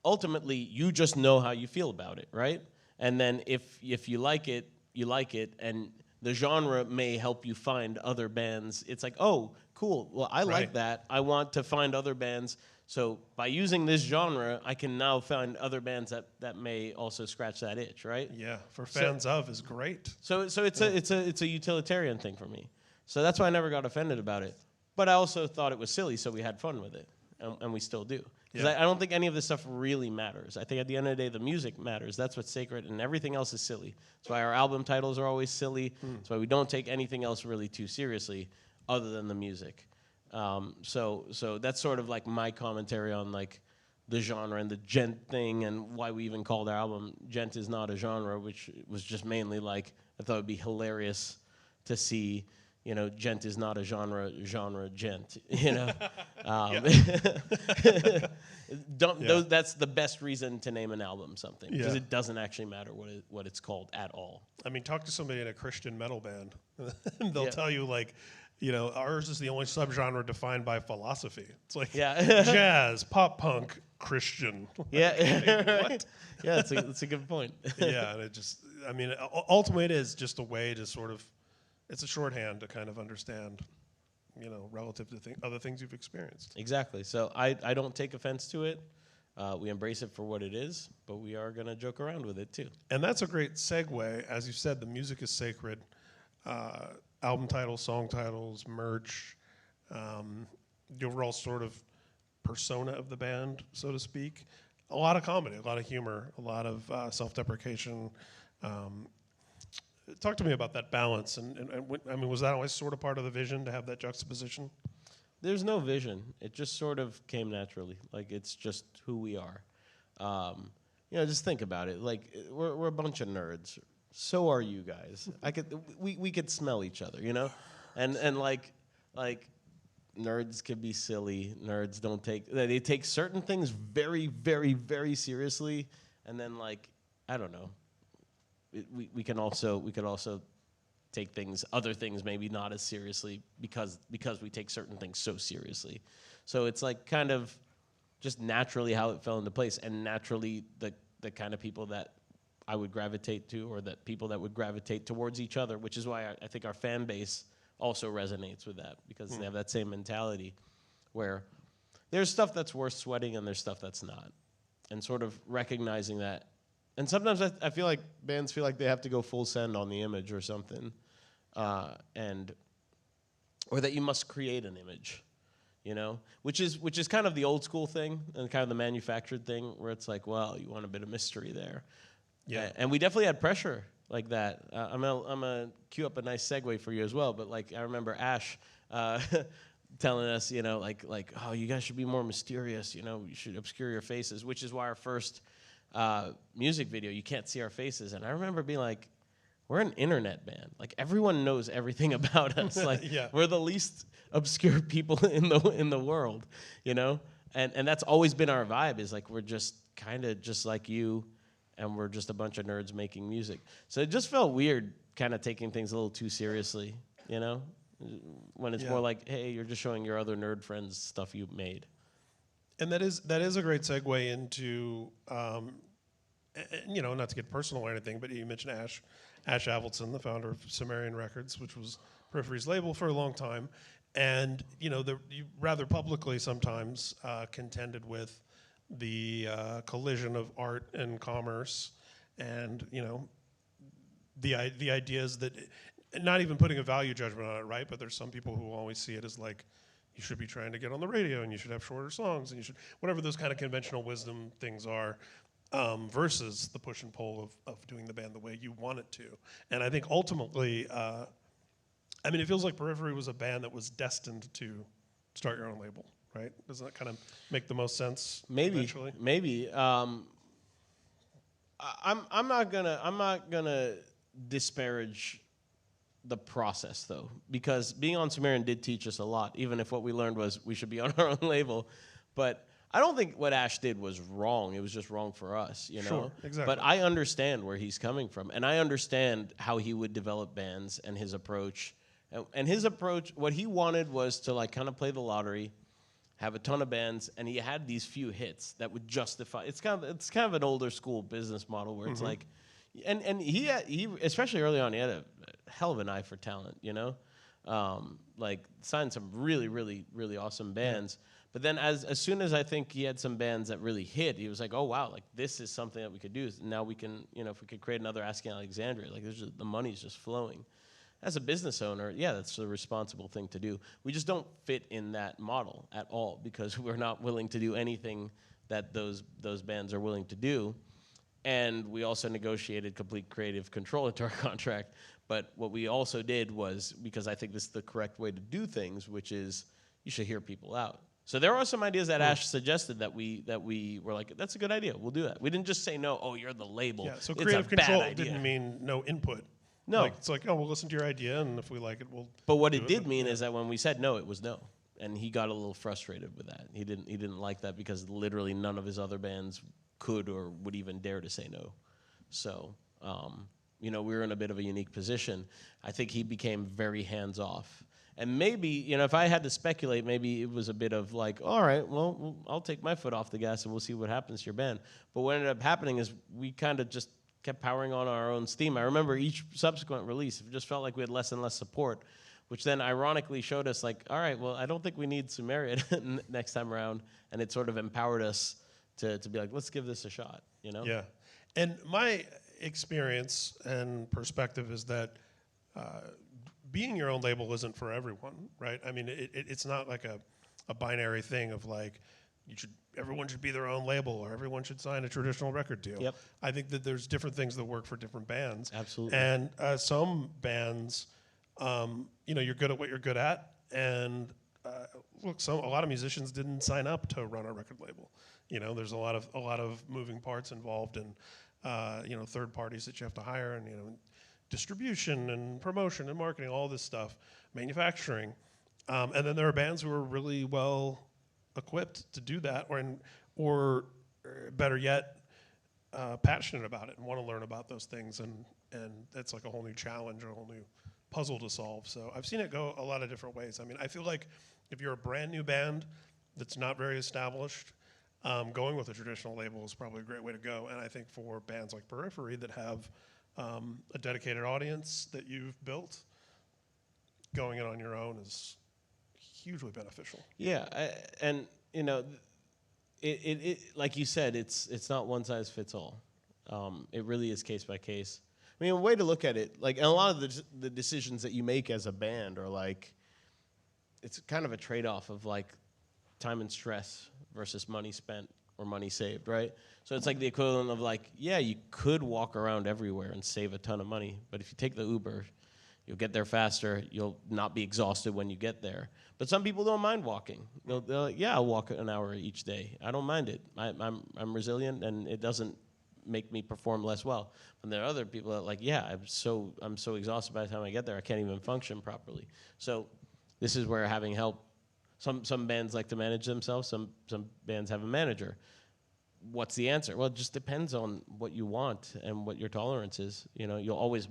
ultimately you just know how you feel about it, right? And then if you like it, you like it, and the genre may help you find other bands. It's like, oh, cool. Well, I like that. I want to find other bands. So by using this genre, I can now find other bands that may also scratch that itch, right? Yeah, for fans of is great. So it's a utilitarian thing for me. So that's why I never got offended about it. But I also thought it was silly, so we had fun with it, and we still do. Because I don't think any of this stuff really matters. I think at the end of the day, the music matters. That's what's sacred, and everything else is silly. That's why our album titles are always silly. That's why we don't take anything else really too seriously other than the music. So that's sort of like my commentary on like the genre and the Djent thing and why we even called our album Djent is not a genre, which was just mainly like I thought it would be hilarious to see, you know, Djent is not a genre Djent, you know. That's the best reason to name an album something, because it doesn't actually matter what it's called at all. I mean, talk to somebody in a Christian metal band, and they'll tell you like, you know, ours is the only subgenre defined by philosophy. It's like jazz, pop punk, Christian. What? Yeah, that's a good point. Yeah, and it just, I mean, ultimately it is just a way to sort of, it's a shorthand to kind of understand, you know, relative to other things you've experienced. Exactly. So I don't take offense to it. We embrace it for what it is, but we are going to joke around with it too. And that's a great segue. As you said, the music is sacred. Album titles, song titles, merch, the overall sort of persona of the band, so to speak. A lot of comedy, a lot of humor, a lot of self-deprecation. Talk to me about that balance. And I mean, was that always sort of part of the vision to have that juxtaposition? There's no vision. It just sort of came naturally. Like, it's just who we are. You know, just think about it. Like, we're a bunch of nerds. So are you guys. We could smell each other, you know? And like nerds can be silly. Nerds they take certain things very, very, very seriously, and then like, I don't know. We could also take other things maybe not as seriously because we take certain things so seriously. So it's like kind of just naturally how it fell into place, and naturally the kind of people that I would gravitate to, or that people that would gravitate towards each other, which is why I think our fan base also resonates with that, because they have that same mentality where there's stuff that's worth sweating and there's stuff that's not, and sort of recognizing that. And sometimes I feel like bands feel like they have to go full send on the image or something, or that you must create an image, you know, which is kind of the old school thing and kind of the manufactured thing, where it's like, well, you want a bit of mystery there. Yeah, and we definitely had pressure like that. I'm gonna cue up a nice segue for you as well. But like, I remember Ash telling us, you know, like, oh, you guys should be more mysterious. You know, you should obscure your faces, which is why our first music video, you can't see our faces. And I remember being like, we're an internet band. Like, everyone knows everything about us. Like, we're the least obscure people in the world, you know. And that's always been our vibe. Is like, we're just kind of just like you. And we're just a bunch of nerds making music. So it just felt weird kind of taking things a little too seriously, you know? When it's more like, hey, you're just showing your other nerd friends stuff you made. And that is a great segue into, you know, not to get personal or anything, but you mentioned Ash Avildsen, the founder of Sumerian Records, which was Periphery's label for a long time. And, you know, you rather publicly sometimes contended with the collision of art and commerce, and you know, the ideas that, not even putting a value judgment on it, right? But there's some people who always see it as like, you should be trying to get on the radio, and you should have shorter songs, and you should, whatever those kind of conventional wisdom things are, versus the push and pull of doing the band the way you want it to. And I think ultimately, I mean, it feels like Periphery was a band that was destined to start your own label. Right? Doesn't that kind of make the most sense? Eventually? Maybe. I'm not gonna disparage the process though, because being on Sumerian did teach us a lot. Even if what we learned was we should be on our own label, but I don't think what Ash did was wrong. It was just wrong for us, you know. Sure, exactly. But I understand where he's coming from, and I understand how he would develop bands and his approach. And his approach, what he wanted was to like kind of play the lottery, have a ton of bands, and he had these few hits that would justify. It's kind of an older school business model where it's like, and he especially early on, he had a hell of an eye for talent, you know, like signed some really, really, really awesome bands. But then as soon as I think he had some bands that really hit, he was like, oh wow, like this is something that we could do. Now we can, you know, if we could create another Asking Alexandria, like the money's just flowing. as a business owner, yeah, that's the responsible thing to do. We just don't fit in that model at all because we're not willing to do anything that those bands are willing to do. And we also negotiated complete creative control into our contract. But what we also did was, because I think this is the correct way to do things, which is you should hear people out. So there are some ideas that Ash suggested that we were like, that's a good idea, we'll do that. We didn't just say, no, oh, you're the label. Yeah, so It's creative a bad control idea. didn't mean no input. No. Like, it's like, oh, we'll listen to your idea, and if we like it, we'll But what do it did but- mean yeah. is that when we said no, it was no. And he got a little frustrated with that. He didn't like that because literally none of his other bands could or would even dare to say no. So, we were in a bit of a unique position. I think he became very hands-off. And maybe, if I had to speculate, maybe it was a bit of like, all right, well, I'll take my foot off the gas and we'll see what happens to your band. But what ended up happening is we kind of just kept powering on our own steam. I remember each subsequent release, it just felt like we had less and less support, which then ironically showed us like, all right, well, I don't think we need Sumerian next time around. And it sort of empowered us to be like, let's give this a shot, Yeah. And my experience and perspective is that being your own label isn't for everyone, right? I mean, it's not like a binary thing of like, everyone should be their own label or everyone should sign a traditional record deal. Yep. I think that there's different things that work for different bands. Absolutely. And some bands, you're good at what you're good at. And look, a lot of musicians didn't sign up to run a record label. There's a lot of moving parts involved in, third parties that you have to hire and, distribution and promotion and marketing, all this stuff, manufacturing. And then there are bands who are really well equipped to do that or better yet, passionate about it and want to learn about those things. And that's like a whole new challenge, a whole new puzzle to solve. So I've seen it go a lot of different ways. I mean, I feel like if you're a brand new band that's not very established, going with a traditional label is probably a great way to go. And I think for bands like Periphery that have a dedicated audience that you've built, going it on your own is hugely beneficial. Yeah, it like you said, it's not one size fits all. It really is case by case. I mean, a way to look at it, like, and a lot of the decisions that you make as a band are like, it's kind of a trade-off of like time and stress versus money spent or money saved, right? So it's like the equivalent of like, yeah, you could walk around everywhere and save a ton of money, but if you take the Uber, you'll get there faster. You'll not be exhausted when you get there. But some people don't mind walking. They're like, yeah, I'll walk an hour each day. I don't mind it. I'm resilient, and it doesn't make me perform less well. And there are other people that are like, yeah, I'm so exhausted by the time I get there, I can't even function properly. So this is where having help. Some bands like to manage themselves. Some bands have a manager. What's the answer? Well, it just depends on what you want and what your tolerance is. You'll always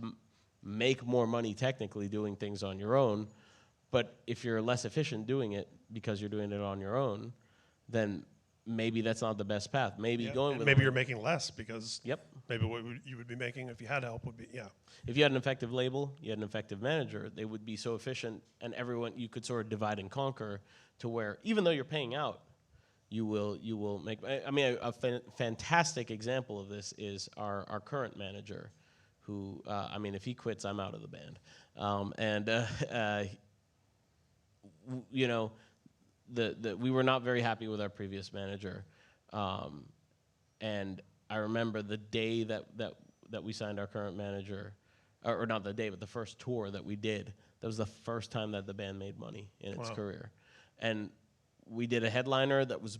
make more money technically doing things on your own, but if you're less efficient doing it because you're doing it on your own, then maybe that's not the best path. Maybe going with maybe you're making less because Yep. maybe what you would be making if you had help would be If you had an effective label, you had an effective manager, they would be so efficient, and everyone, you could sort of divide and conquer to where even though you're paying out, you will make. I mean, a fantastic example of this is our current manager, who if he quits, I'm out of the band, we were not very happy with our previous manager, and I remember the day that we signed our current manager, or not the day, but the first tour that we did. That was the first time that the band made money in its career, and we did a headliner that was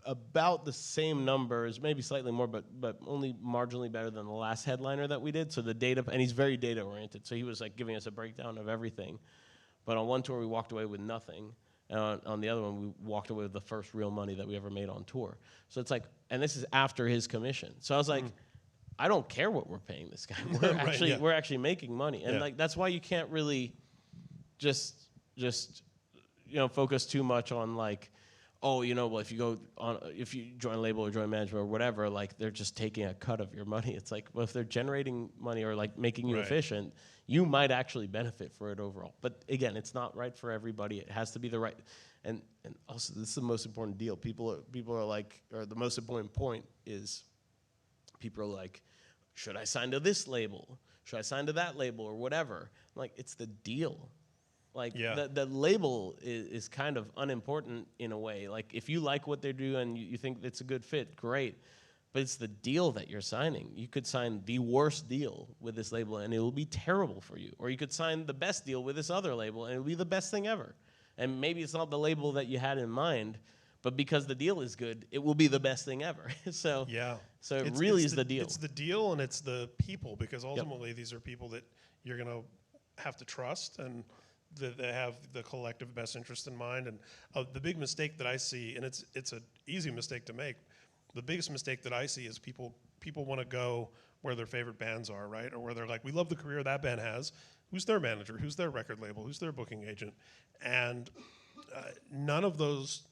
about the same numbers, maybe slightly more, but only marginally better than the last headliner that we did. So the data, and he's very data oriented, so he was like giving us a breakdown of everything. But on one tour we walked away with nothing, and on the other one we walked away with the first real money that we ever made on tour. So it's like, and this is after his commission. So I was like, I don't care what we're paying this guy. We're actually making money, and like that's why you can't really just focus too much on like, oh, well, if you join a label or join management or whatever, like they're just taking a cut of your money. It's like, well, if they're generating money or like making you efficient, you might actually benefit for it overall. But again, it's not right for everybody. It has to be the right, and also this is the most important deal. People are like, or the most important point is, people are like, should I sign to this label? should I sign to that label or whatever? I'm like, it's the deal. Like, Yeah. the label is kind of unimportant in a way. Like, if you like what they do and you think it's a good fit, great. But it's the deal that you're signing. You could sign the worst deal with this label and it will be terrible for you. Or you could sign the best deal with this other label and it will be the best thing ever. And maybe it's not the label that you had in mind, but because the deal is good, it will be the best thing ever. So Yeah. so it really is the the deal. It's the deal and it's the people, because ultimately these are people that you're going to have to trust, and they have the collective best interest in mind. And the big mistake that I see, and it's an easy mistake to make, the biggest mistake that I see is people want to go where their favorite bands are, right? Or where they're like, we love the career that band has. Who's their manager? Who's their record label? Who's their booking agent? And none of those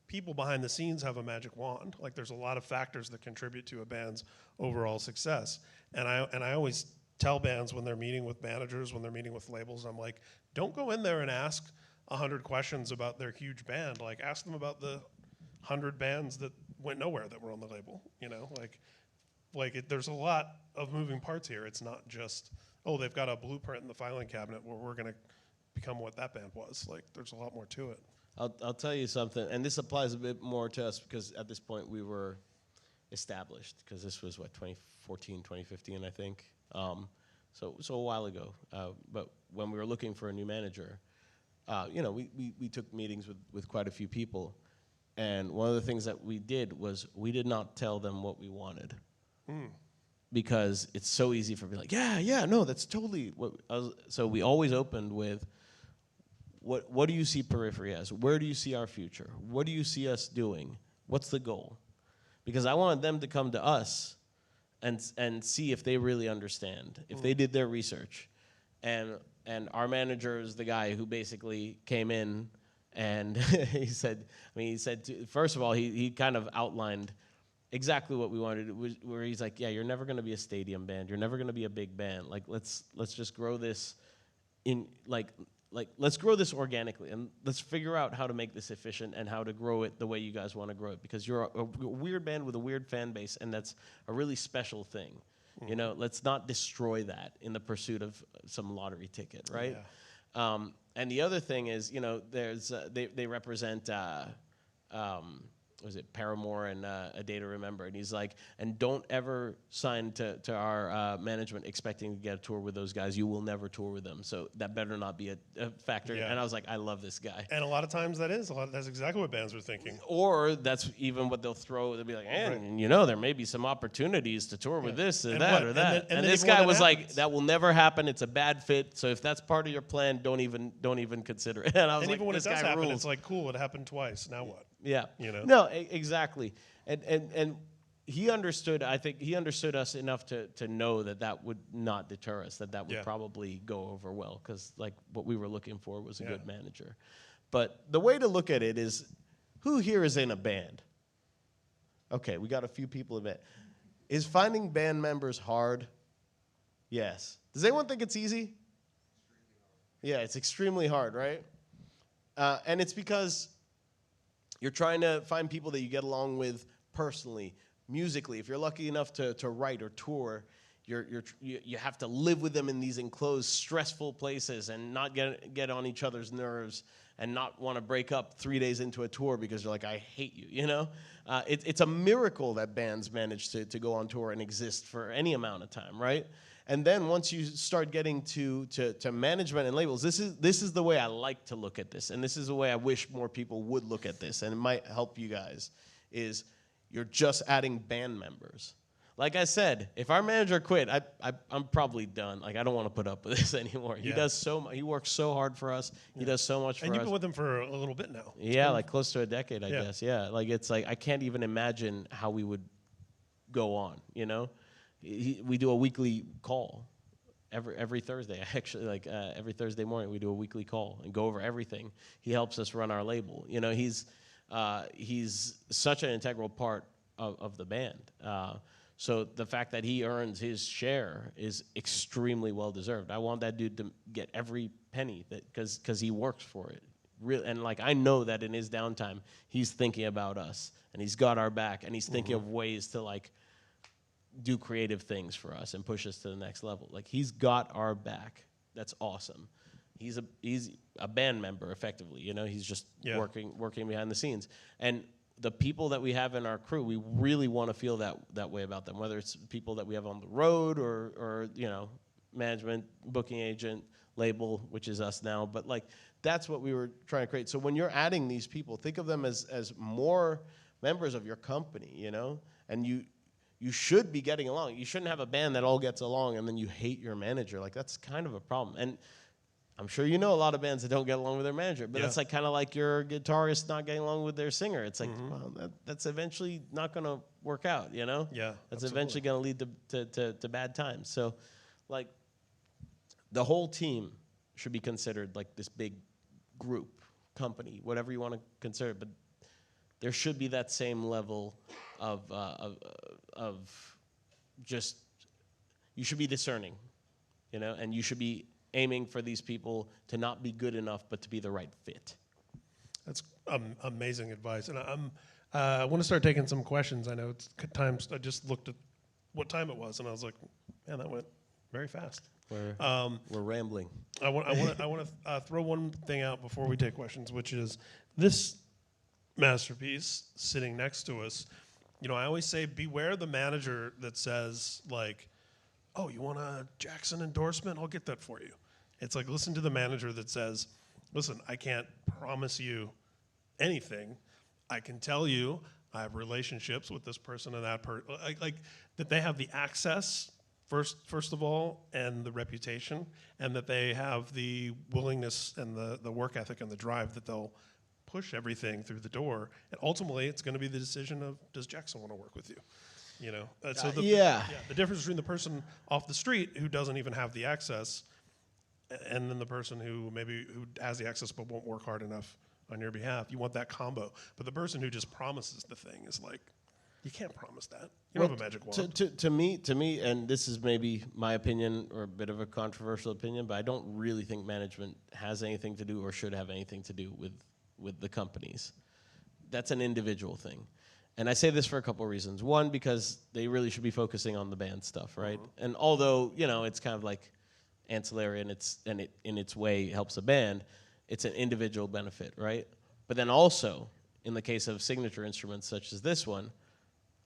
people behind the scenes have a magic wand. Like, there's a lot of factors that contribute to a band's overall success. And I always tell bands when they're meeting with managers, when they're meeting with labels, I'm like, don't go in there and ask 100 questions about their huge band. Like, ask them about the 100 bands that went nowhere that were on the label. You know, there's a lot of moving parts here. It's not just, oh, they've got a blueprint in the filing cabinet where we're gonna become what that band was. Like, there's a lot more to it. I'll tell you something, and this applies a bit more to us because at this point we were established, because this was, 2014, 2015, I think. So a while ago. But when we were looking for a new manager, we took meetings with quite a few people. And one of the things that we did was we did not tell them what we wanted. Because it's so easy for me, like, no, that's totally what so we always opened with, what do you see Periphery as? Where do you see our future? What do you see us doing? What's the goal? Because I wanted them to come to us and see if they really understand, if they did their research. And our manager is the guy who basically came in and he said, first of all, he kind of outlined exactly what we wanted, where he's like, yeah, you're never going to be a stadium band. You're never going to be a big band. Like, let's just grow this let's grow this organically, and let's figure out how to make this efficient and how to grow it the way you guys want to grow it, because you're a weird band with a weird fan base, and that's a really special thing. You know, let's not destroy that in the pursuit of some lottery ticket, right? Yeah. And the other thing is, there's they represent was it Paramore and A Day to Remember, and he's like, and don't ever sign to our management expecting to get a tour with those guys. You will never tour with them, so that better not be a factor. Yeah. And I was like, I love this guy. And a lot of times that's exactly what bands are thinking. Or that's even what they'll throw. They'll be like, and there may be some opportunities to tour with this or that or that. And this guy was like, that will never happen. It's a bad fit. So if that's part of your plan, don't even consider it. And I was like, even when this it does guy happen, rules. it's like, cool, it happened twice. Now what? Yeah. No, exactly. And he understood, I think he understood us enough to know that would not deter us, that would probably go over well, because like what we were looking for was a good manager. But the way to look at it is, who here is in a band? Okay, we got a few people in it. Is finding band members hard? Yes. Does anyone think it's easy? Yeah, it's extremely hard, right? And it's because you're trying to find people that you get along with personally, musically. If you're lucky enough to write or tour, you have to live with them in these enclosed, stressful places and not get on each other's nerves and not want to break up 3 days into a tour because you're like, I hate you, It's a miracle that bands manage to go on tour and exist for any amount of time, right? And then once you start getting to management and labels, this is the way I like to look at this, and this is the way I wish more people would look at this, and it might help you guys, is you're just adding band members. Like I said, if our manager quit, I'm probably done. Like, I don't want to put up with this anymore. Yeah. He works so hard for us. He does so much for us. And you've been with him for a little bit now. Yeah, like close to a decade, I guess. Yeah, like it's like I can't even imagine how we would go on, We do a weekly call every Thursday. Actually, every Thursday morning, we do a weekly call and go over everything. He helps us run our label. He's such an integral part of the band. So the fact that he earns his share is extremely well deserved. I want that dude to get every penny because he works for it. And I know that in his downtime, he's thinking about us and he's got our back and he's thinking of ways to do creative things for us and push us to the next level. Like, he's got our back. That's awesome. He's a band member, effectively. You know, he's just working behind the scenes. And the people that we have in our crew, we really want to feel that way about them, whether it's people that we have on the road or you know, management, booking agent, label, which is us now. But like, that's what we were trying to create. So when you're adding these people, think of them as more members of your company, you know? And you should be getting along. You shouldn't have a band that all gets along and then you hate your manager. Like, that's kind of a problem. And I'm sure you know a lot of bands that don't get along with their manager, but it's like kind of like your guitarist not getting along with their singer. It's like, well, that's eventually not going to work out, you know? Yeah, that's eventually going to lead to bad times. So, like, the whole team should be considered like this big group, company, whatever you want to consider it, but there should be that same level of just, you should be discerning, you know, and you should be aiming for these people to not be good enough, but to be the right fit. That's amazing advice. And I want to start taking some questions. I know it's times, I just looked at what time it was, and I was like, man, that went very fast. We're rambling. I want to throw one thing out before we take questions, which is this masterpiece sitting next to us. You know, I always say, beware the manager that says, like, oh, you want a Jackson endorsement? I'll get that for you. It's like, listen to the manager that says, listen, I can't promise you anything. I can tell you I have relationships with this person and that person. Like that they have the access, first of all, and the reputation, and that they have the willingness and the work ethic and the drive that they'll push everything through the door. And ultimately, it's going to be the decision of, does Jackson want to work with you? You know, the difference between the person off the street who doesn't even have the access, and then the person who has the access but won't work hard enough on your behalf. You want that combo. But the person who just promises the thing is like, you can't promise that. You don't have a magic wand. To me, and this is maybe my opinion or a bit of a controversial opinion, but I don't really think management has anything to do or should have anything to do with the companies. That's an individual thing. And I say this for a couple of reasons. One, because they really should be focusing on the band stuff, right? And although, you know, it's kind of like ancillary and it in its way helps the band, it's an individual benefit, right? But then also, in the case of signature instruments such as this one,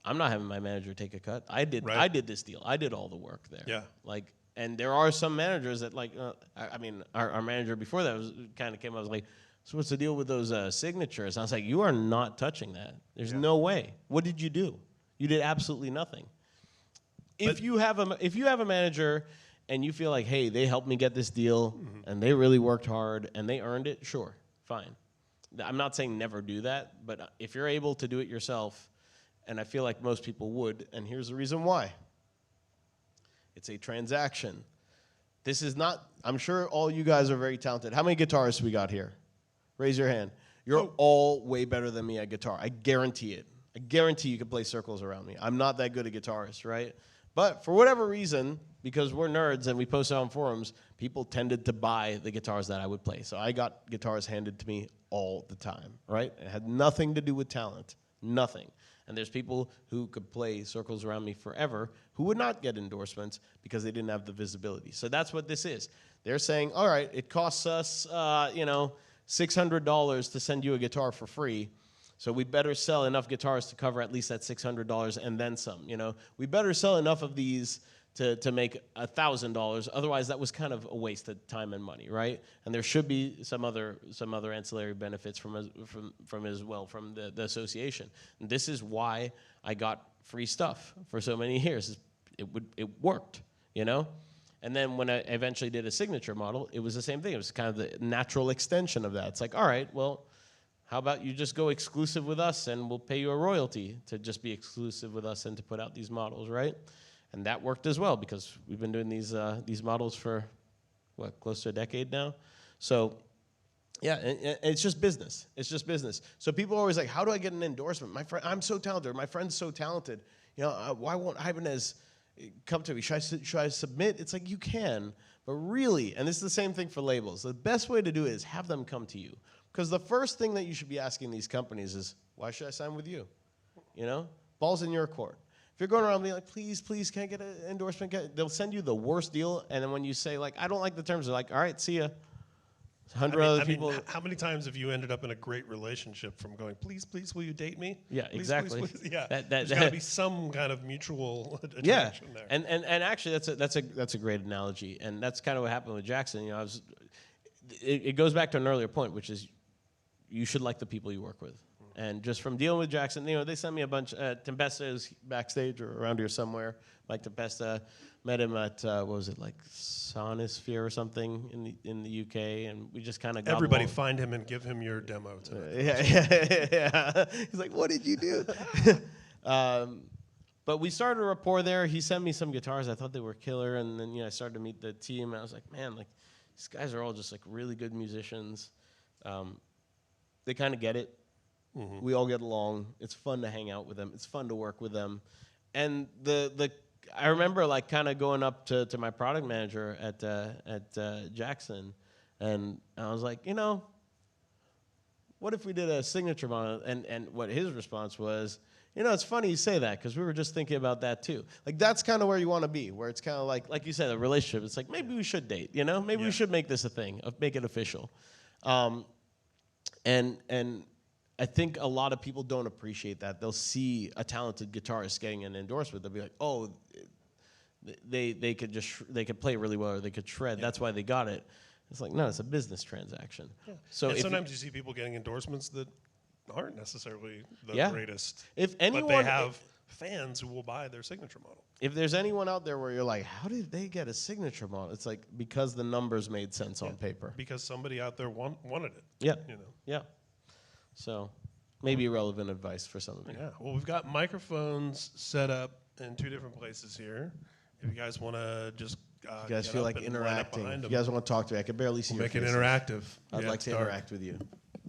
I'm not having my manager take a cut. I did this deal. I did all the work there. Yeah. Like, and there are some managers that like, I mean, our manager before that kind of came up, was like, so what's the deal with those signatures? And I was like, you are not touching that. There's no way. What did you do? You did absolutely nothing. If you have a manager and you feel like, hey, they helped me get this deal and they really worked hard and they earned it, sure, fine. I'm not saying never do that, but if you're able to do it yourself, and I feel like most people would, and here's the reason why. It's a transaction. This is not, I'm sure all you guys are very talented. How many guitarists we got here? Raise your hand. You're all way better than me at guitar. I guarantee it. I guarantee you can play circles around me. I'm not that good a guitarist, right? But for whatever reason, because we're nerds and we post it on forums, people tended to buy the guitars that I would play. So I got guitars handed to me all the time, right? It had nothing to do with talent. Nothing. And there's people who could play circles around me forever who would not get endorsements because they didn't have the visibility. So that's what this is. They're saying, all right, it costs us, $600 to send you a guitar for free. So we better sell enough guitars to cover at least that $600 and then some, you know. We better sell enough of these to make $1,000. Otherwise, that was kind of a waste of time and money, right? And there should be some other ancillary benefits from the association. And this is why I got free stuff for so many years. It worked, you know. And then when I eventually did a signature model, it was the same thing. It was kind of the natural extension of that. It's like, all right, well, how about you just go exclusive with us and we'll pay you a royalty to just be exclusive with us and to put out these models, right? And that worked as well because we've been doing these models for, close to a decade now? So, yeah, and it's just business. It's just business. So people are always like, how do I get an endorsement? I'm so talented. My friend's so talented. You know, why won't Ibanez come to me? Should I submit? It's like, you can, but really, and this is the same thing for labels, the best way to do it is have them come to you. Because the first thing that you should be asking these companies is, why should I sign with you? You know, ball's in your court. If you're going around being like, please, can I get an endorsement? They'll send you the worst deal, and then when you say, like, I don't like the terms, they're like, all right, see ya. 100 other people. How many times have you ended up in a great relationship from going, please, will you date me? Yeah, Please, exactly. Please. Yeah, There's there's got to be some kind of mutual attraction there. And actually, that's a great analogy, and that's kind of what happened with Jackson. You know, it goes back to an earlier point, which is you should like the people you work with. And just from dealing with Jackson, you know, they sent me a bunch. Tempesta is backstage or around here somewhere. Mike Tempesta, met him at what was it, like Sonosphere or something in the UK, and we just kind of everybody find him and give him your demo tonight. Yeah. He's like, what did you do? But we started a rapport there. He sent me some guitars. I thought they were killer, and then I started to meet the team, and I was like, man, like these guys are all just like really good musicians. They kind of get it. Mm-hmm. We all get along. It's fun to hang out with them. It's fun to work with them. And I remember like kind of going up to my product manager at Jackson, and I was like, what if we did a signature model? And what his response was, it's funny you say that because we were just thinking about that too. Like that's kind of where you want to be, where it's kind of like you said, a relationship. It's like maybe we should date, maybe we should make this a thing, make it official. And I think a lot of people don't appreciate that. They'll see a talented guitarist getting an endorsement. They'll be like, oh, they could play really well or they could shred. Yeah. That's why they got it. It's like, no, it's a business transaction. Yeah. So sometimes you see people getting endorsements that aren't necessarily the greatest. If anyone, but they have fans who will buy their signature model. If there's anyone out there where you're like, how did they get a signature model? It's like because the numbers made sense on paper. Because somebody out there wanted it. Yeah. Yeah. So maybe relevant advice for some of you. Yeah. Well, we've got microphones set up in 2 different places here. If you guys want to just you guys feel like interacting. If you guys want to talk to me, I can barely see your make faces. It interactive. I'd like to interact with you.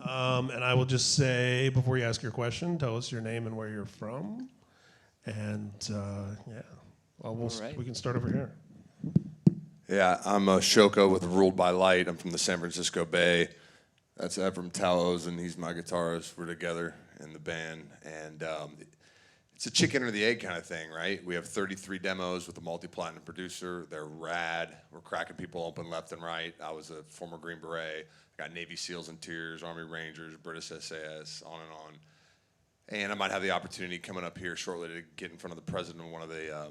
And I will just say, before you ask your question, tell us your name and where you're from. And, we can start over here. Yeah, I'm Shoko with Ruled by Light. I'm from the San Francisco Bay. That's Ephraim Talos, and he's my guitarist. We're together in the band. And it's a chicken or the egg kind of thing, right? We have 33 demos with a multi-platinum producer. They're rad. We're cracking people open left and right. I was a former Green Beret. I got Navy SEALs and Tiers, Army Rangers, British SAS, on and on. And I might have the opportunity coming up here shortly to get in front of the president of one of the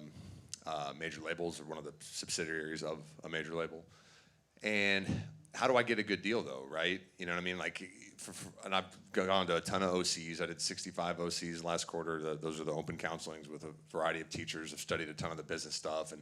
major labels or one of the subsidiaries of a major label. And how do I get a good deal, though, right? You know what I mean? Like, and I've gone to a ton of OCs. I did 65 OCs last quarter. Those are the open counselings with a variety of teachers. I've studied a ton of the business stuff. And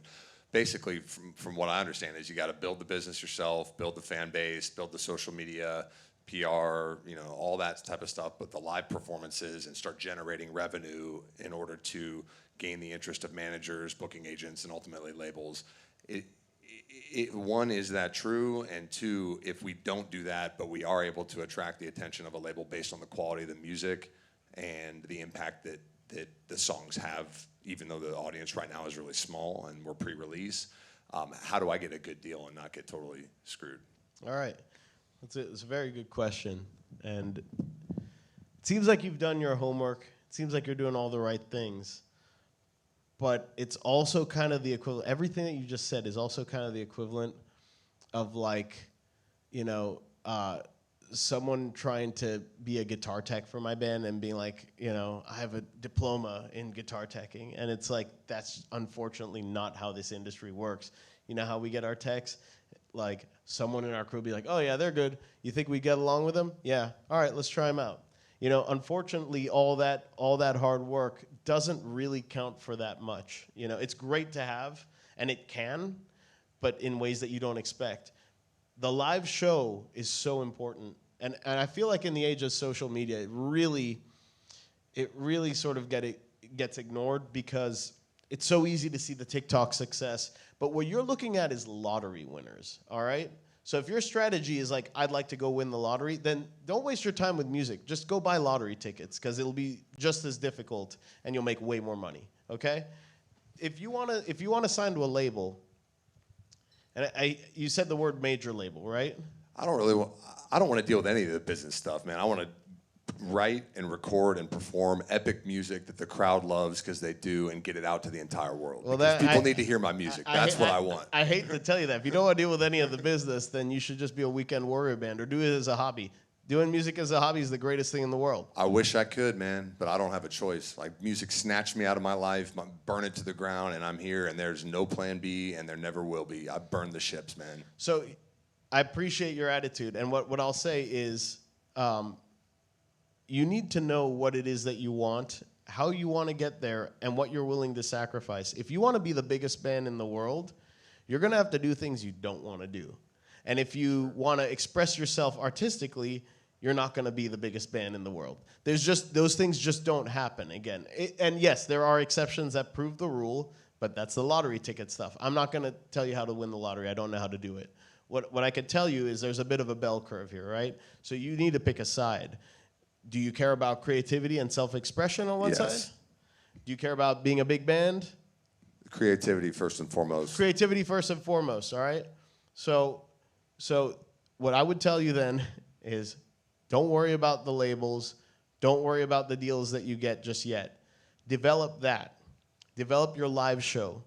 basically, from what I understand, is you got to build the business yourself, build the fan base, build the social media, PR, all that type of stuff, but the live performances and start generating revenue in order to gain the interest of managers, booking agents, and ultimately labels. One, is that true? And two, if we don't do that, but we are able to attract the attention of a label based on the quality of the music and the impact that the songs have, even though the audience right now is really small and we're pre-release, how do I get a good deal and not get totally screwed? All right. It's a very good question. And it seems like you've done your homework. It seems like you're doing all the right things. But it's also kind of the equivalent. Everything that you just said is also kind of the equivalent of like, someone trying to be a guitar tech for my band and being like, I have a diploma in guitar teching. And it's like, that's unfortunately not how this industry works. You know how we get our techs? Like someone in our crew be like, oh yeah, they're good. You think we get along with them? Yeah. All right, let's try them out. Unfortunately, all that hard work doesn't really count for that much. It's great to have, and it can, but in ways that you don't expect. The live show is so important, and I feel like in the age of social media, it really sort of gets ignored because it's so easy to see the TikTok success. But what you're looking at is lottery winners. All right. So if your strategy is like, I'd like to go win the lottery, then don't waste your time with music. Just go buy lottery tickets because it'll be just as difficult and you'll make way more money, okay? If you want to sign to a label, and you said the word major label, right? I don't want to deal with any of the business stuff, man. I want to write and record and perform epic music that the crowd loves because they do, and get it out to the entire world. Well, because that- people need to hear my music. That's what I want. I hate to tell you that. If you don't want to deal with any of the business, then you should just be a weekend warrior band or do it as a hobby. Doing music as a hobby is the greatest thing in the world. I wish I could, man, but I don't have a choice. Like, music snatched me out of my life, burn it to the ground, and I'm here, and there's no plan B, and there never will be. I burned the ships, man. So I appreciate your attitude. And what I'll say is you need to know what it is that you want, how you want to get there, and what you're willing to sacrifice. If you want to be the biggest band in the world, you're going to have to do things you don't want to do. And if you want to express yourself artistically, you're not going to be the biggest band in the world. Those things just don't happen. Again, and yes, there are exceptions that prove the rule, but that's the lottery ticket stuff. I'm not going to tell you how to win the lottery. I don't know how to do it. What I can tell you is there's a bit of a bell curve here, right? So you need to pick a side. Do you care about creativity and self-expression on one Yes. side? Do you care about being a big band? Creativity first and foremost. Creativity first and foremost, all right? So what I would tell you then is don't worry about the labels. Don't worry about the deals that you get just yet. Develop that. Develop your live show.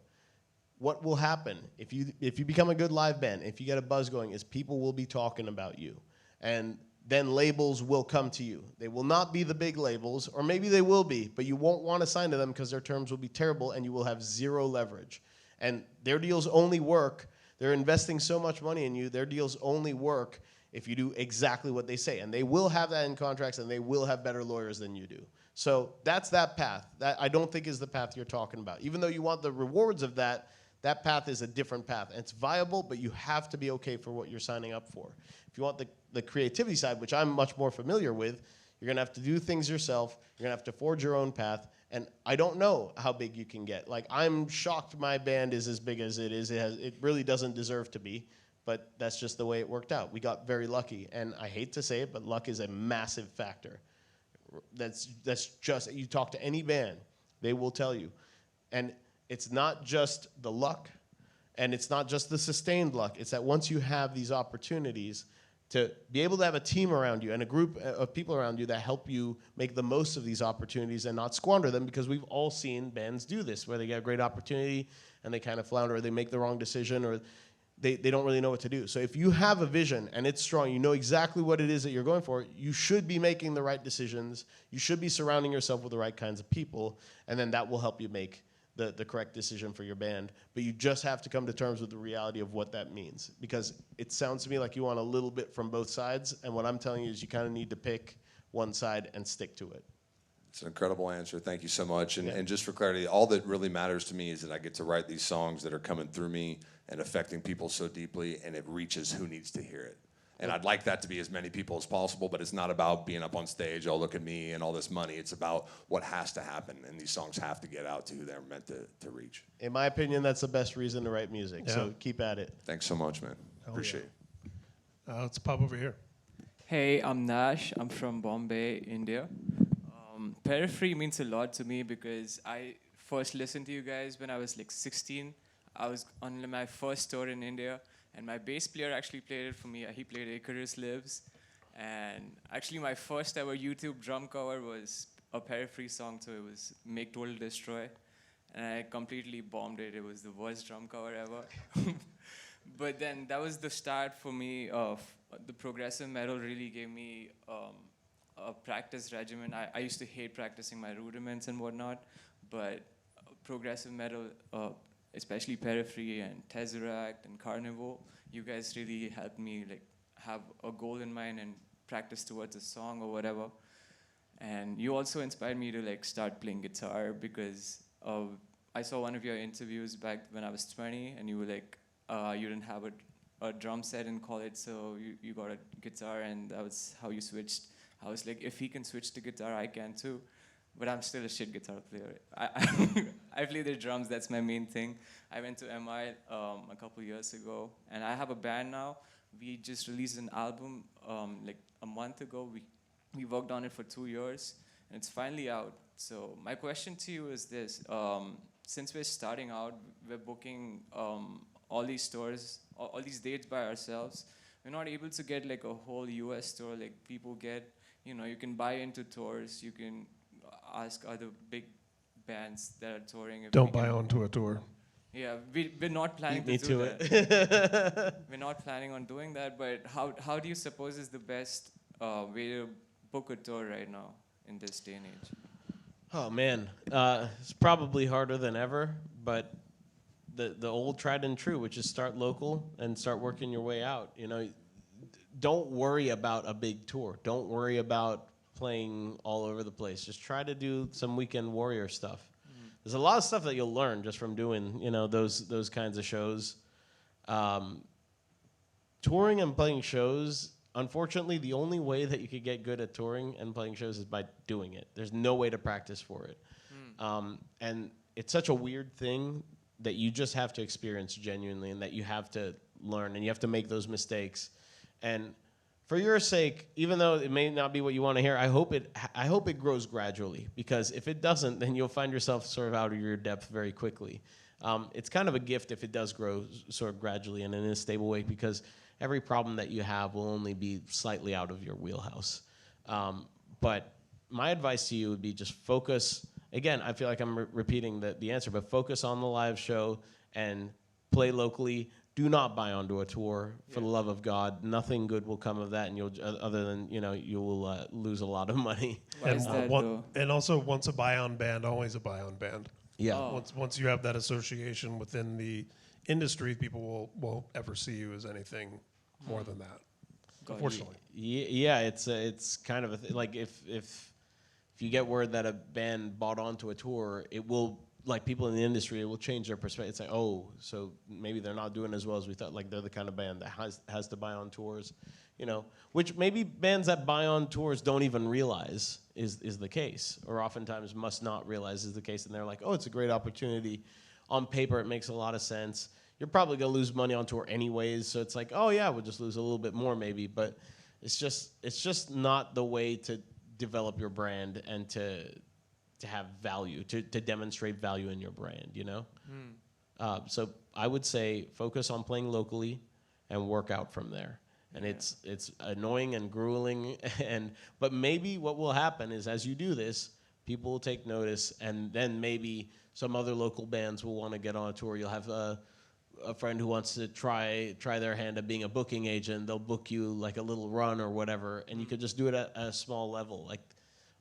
What will happen if you become a good live band, if you get a buzz going, is people will be talking about you. And then labels will come to you. They will not be the big labels, or maybe they will be, but you won't want to sign to them because their terms will be terrible and you will have zero leverage. And their deals only work. They're investing so much money in you. Their deals only work if you do exactly what they say. And they will have that in contracts, and they will have better lawyers than you do. So that's that path. That I don't think is the path you're talking about. Even though you want the rewards of that, that path is a different path. And it's viable, but you have to be okay for what you're signing up for. If you want the creativity side, which I'm much more familiar with, you're going to have to do things yourself. You're going to have to forge your own path. And I don't know how big you can get. Like, I'm shocked my band is as big as it is. It really doesn't deserve to be, but that's just the way it worked out. We got very lucky. And I hate to say it, but luck is a massive factor. That's just, you talk to any band, they will tell you. And it's not just the luck, and it's not just the sustained luck. It's that once you have these opportunities, to be able to have a team around you and a group of people around you that help you make the most of these opportunities and not squander them, because we've all seen bands do this, where they get a great opportunity and they kind of flounder, or they make the wrong decision, or they don't really know what to do. So if you have a vision and it's strong, you know exactly what it is that you're going for, you should be making the right decisions. You should be surrounding yourself with the right kinds of people, and then that will help you make the correct decision for your band. But you just have to come to terms with the reality of what that means, because it sounds to me like you want a little bit from both sides, and what I'm telling you is you kind of need to pick one side and stick to it. It's an incredible answer. Thank you so much. And, Yeah. and just for clarity, all that really matters to me is that I get to write these songs that are coming through me and affecting people so deeply, and it reaches who needs to hear it. And I'd like that to be as many people as possible, but it's not about being up on stage, oh, look at me, and all this money. It's about what has to happen, and these songs have to get out to who they're meant to reach. In my opinion, that's the best reason to write music. Yeah. So keep at it. Thanks so much, man. Hell Appreciate yeah. it. Let's pop over here. Hey, I'm Nash. I'm from Bombay, India. Periphery means a lot to me because I first listened to you guys when I was like 16. I was on my first tour in India, and my bass player actually played it for me. He played Icarus Lives. And actually my first ever YouTube drum cover was a Periphery song, so it was Make Total Destroy. And I completely bombed it. It was the worst drum cover ever. But then that was the start for me of the progressive metal. Really gave me a practice regimen. I used to hate practicing my rudiments and whatnot, but progressive metal, especially Periphery and Tesseract and Carnival, you guys really helped me like have a goal in mind and practice towards a song or whatever. And you also inspired me to like start playing guitar, because I saw one of your interviews back when I was 20, and you were like, you didn't have a drum set in college, so you got a guitar, and that was how you switched. I was like, if he can switch to guitar, I can too. But I'm still a shit guitar player. I play the drums, that's my main thing. I went to MI a couple years ago, and I have a band now. We just released an album like a month ago. We worked on it for 2 years, and it's finally out. So my question to you is this. Since we're starting out, we're booking all these tours, all these dates by ourselves. we're not able to get like a whole US tour like people get. You know, you can buy into tours, you can ask other big bands that are touring. If Don't we buy can- onto a tour. Yeah, we're not planning Beat me to do to that. it. We're not planning on doing that, but how do you suppose is the best way to book a tour right now in this day and age? Oh man, it's probably harder than ever, but the old tried and true, which is start local and start working your way out. You know, don't worry about a big tour. Don't worry about playing all over the place. Just try to do some weekend warrior stuff. There's a lot of stuff that you'll learn just from doing, you know, those kinds of shows. Touring and playing shows, unfortunately, the only way that you could get good at touring and playing shows is by doing it. There's no way to practice for it. And it's such a weird thing that you just have to experience genuinely and that you have to learn and you have to make those mistakes. And for your sake, even though it may not be what you want to hear, I hope it grows gradually, because if it doesn't, then you'll find yourself sort of out of your depth very quickly. It's kind of a gift if it does grow sort of gradually and in a stable way, because every problem that you have will only be slightly out of your wheelhouse. But my advice to you would be just focus. Again, I feel like I'm repeating the answer, but focus on the live show and play locally. Do not buy onto a tour, for the love of God. Nothing good will come of that, and you'll other than you will lose a lot of money. Why is that though? And also, once a buy-on band, always a buy-on band. Yeah. Oh. Once you have that association within the industry, people won't ever see you as anything more than that. Got you. Unfortunately. Yeah, it's kind of like if you get word that a band bought onto a tour, it will, like people in the industry, it will change their perspective. It's like, oh, so maybe they're not doing as well as we thought. Like they're the kind of band that has to buy on tours, which maybe bands that buy on tours don't even realize is the case, or oftentimes must not realize is the case. And they're like, oh, it's a great opportunity. On paper, it makes a lot of sense. You're probably gonna lose money on tour anyways, so it's like, oh yeah, we'll just lose a little bit more maybe. But it's just not the way to develop your brand and to have value, to demonstrate value in your brand, So I would say focus on playing locally and work out from there. And it's annoying and grueling, but maybe what will happen is as you do this, people will take notice, and then maybe some other local bands will want to get on a tour. You'll have a friend who wants to try their hand at being a booking agent. They'll book you like a little run or whatever, and you could just do it at a small level. Like,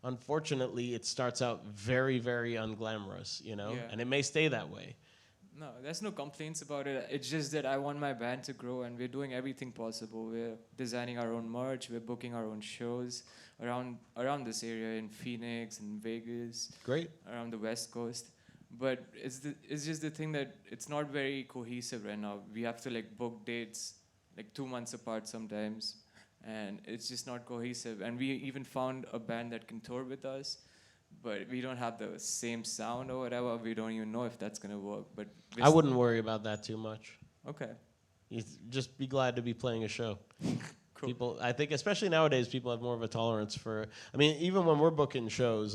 unfortunately, it starts out very, very unglamorous, and it may stay that way. No, there's no complaints about it. It's just that I want my band to grow, and we're doing everything possible. We're designing our own merch. We're booking our own shows around this area in Phoenix and Vegas. Great. Around the West Coast. But it's just the thing that it's not very cohesive right now. We have to book dates 2 months apart sometimes, and it's just not cohesive. And we even found a band that can tour with us, but we don't have the same sound or whatever. We don't even know if that's gonna work. But I wouldn't worry about that too much. Okay. You just be glad to be playing a show. Cool. People, I think, especially nowadays, people have more of a tolerance for. I mean, even when we're booking shows,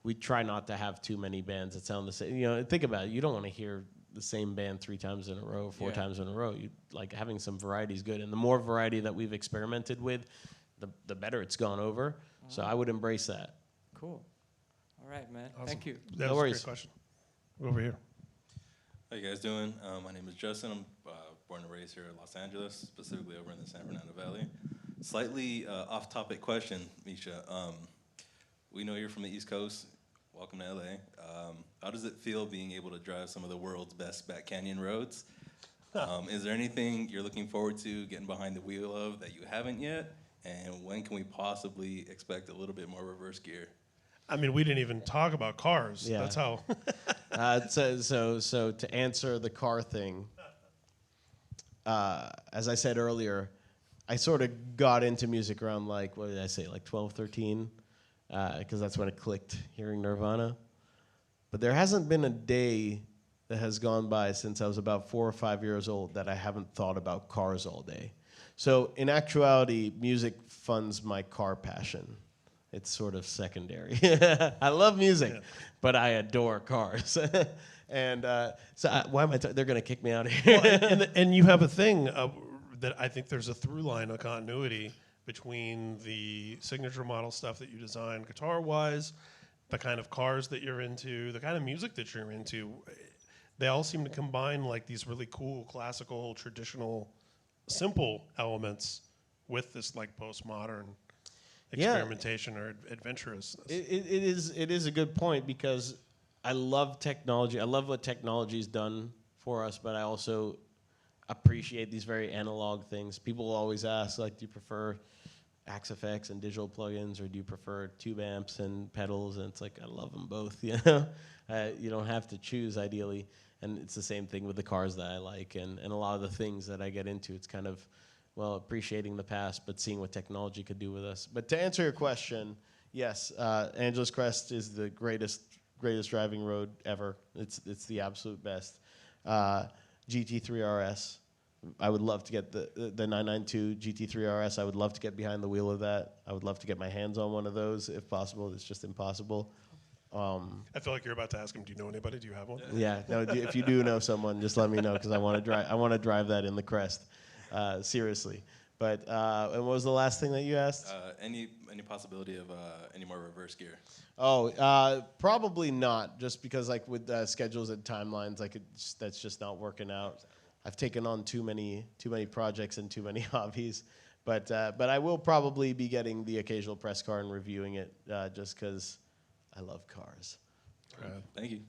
we try not to have too many bands that sound the same. Think about it. You don't want to hear the same band 3 times in a row, 4 times in a row. You having some variety is good, and the more variety that we've experimented with, the better it's gone over. So I would embrace that. Cool. All right, man. Awesome. Thank you. That No was worries. a great question. Over here. How you guys doing? My name is Justin. I'm born and raised here in Los Angeles, specifically over in the San Fernando Valley. Slightly off-topic question, Misha. We know you're from the East Coast. Welcome to LA. How does it feel being able to drive some of the world's best back canyon roads? Is there anything you're looking forward to getting behind the wheel of that you haven't yet? And when can we possibly expect a little bit more reverse gear? I mean, we didn't even talk about cars. Yeah. That's how. So to answer the car thing, as I said earlier, I sort of got into music around what did I say, 12, 13? Because that's when it clicked, hearing Nirvana. But there hasn't been a day that has gone by since I was about 4 or 5 years old that I haven't thought about cars all day. So in actuality, music funds my car passion. It's sort of secondary. I love music, but I adore cars. And why am I? They're going to kick me out of here. Well, and you have a thing that I think there's a through line of continuity between the signature model stuff that you design guitar-wise, the kind of cars that you're into, the kind of music that you're into. They all seem to combine like these really cool, classical, traditional, simple elements with this like postmodern experimentation or adventurousness. It is a good point because I love technology. I love what technology's done for us, but I also appreciate these very analog things. People will always ask, like, do you prefer Axe effects and digital plugins, or do you prefer tube amps and pedals? And it's like, I love them both, you know? You don't have to choose, ideally. And it's the same thing with the cars that I like and a lot of the things that I get into. It's kind of, well, appreciating the past, but seeing what technology could do with us. But to answer your question, yes, Angeles Crest is the greatest driving road ever. It's the absolute best. GT3 RS. I would love to get the 992 GT3 RS. I would love to get behind the wheel of that. I would love to get my hands on one of those if possible. It's just impossible. I feel like you're about to ask him, do you know anybody? Do you have one? Yeah, no. If you do know someone, just let me know because I want to drive. I want to drive that in the Crest, seriously. But and what was the last thing that you asked? Any possibility of any more reverse gear? Oh, probably not. Just because like with schedules and timelines, like that's just not working out. I've taken on too many projects and too many hobbies. But I will probably be getting the occasional press car and reviewing it just because I love cars. Thank you.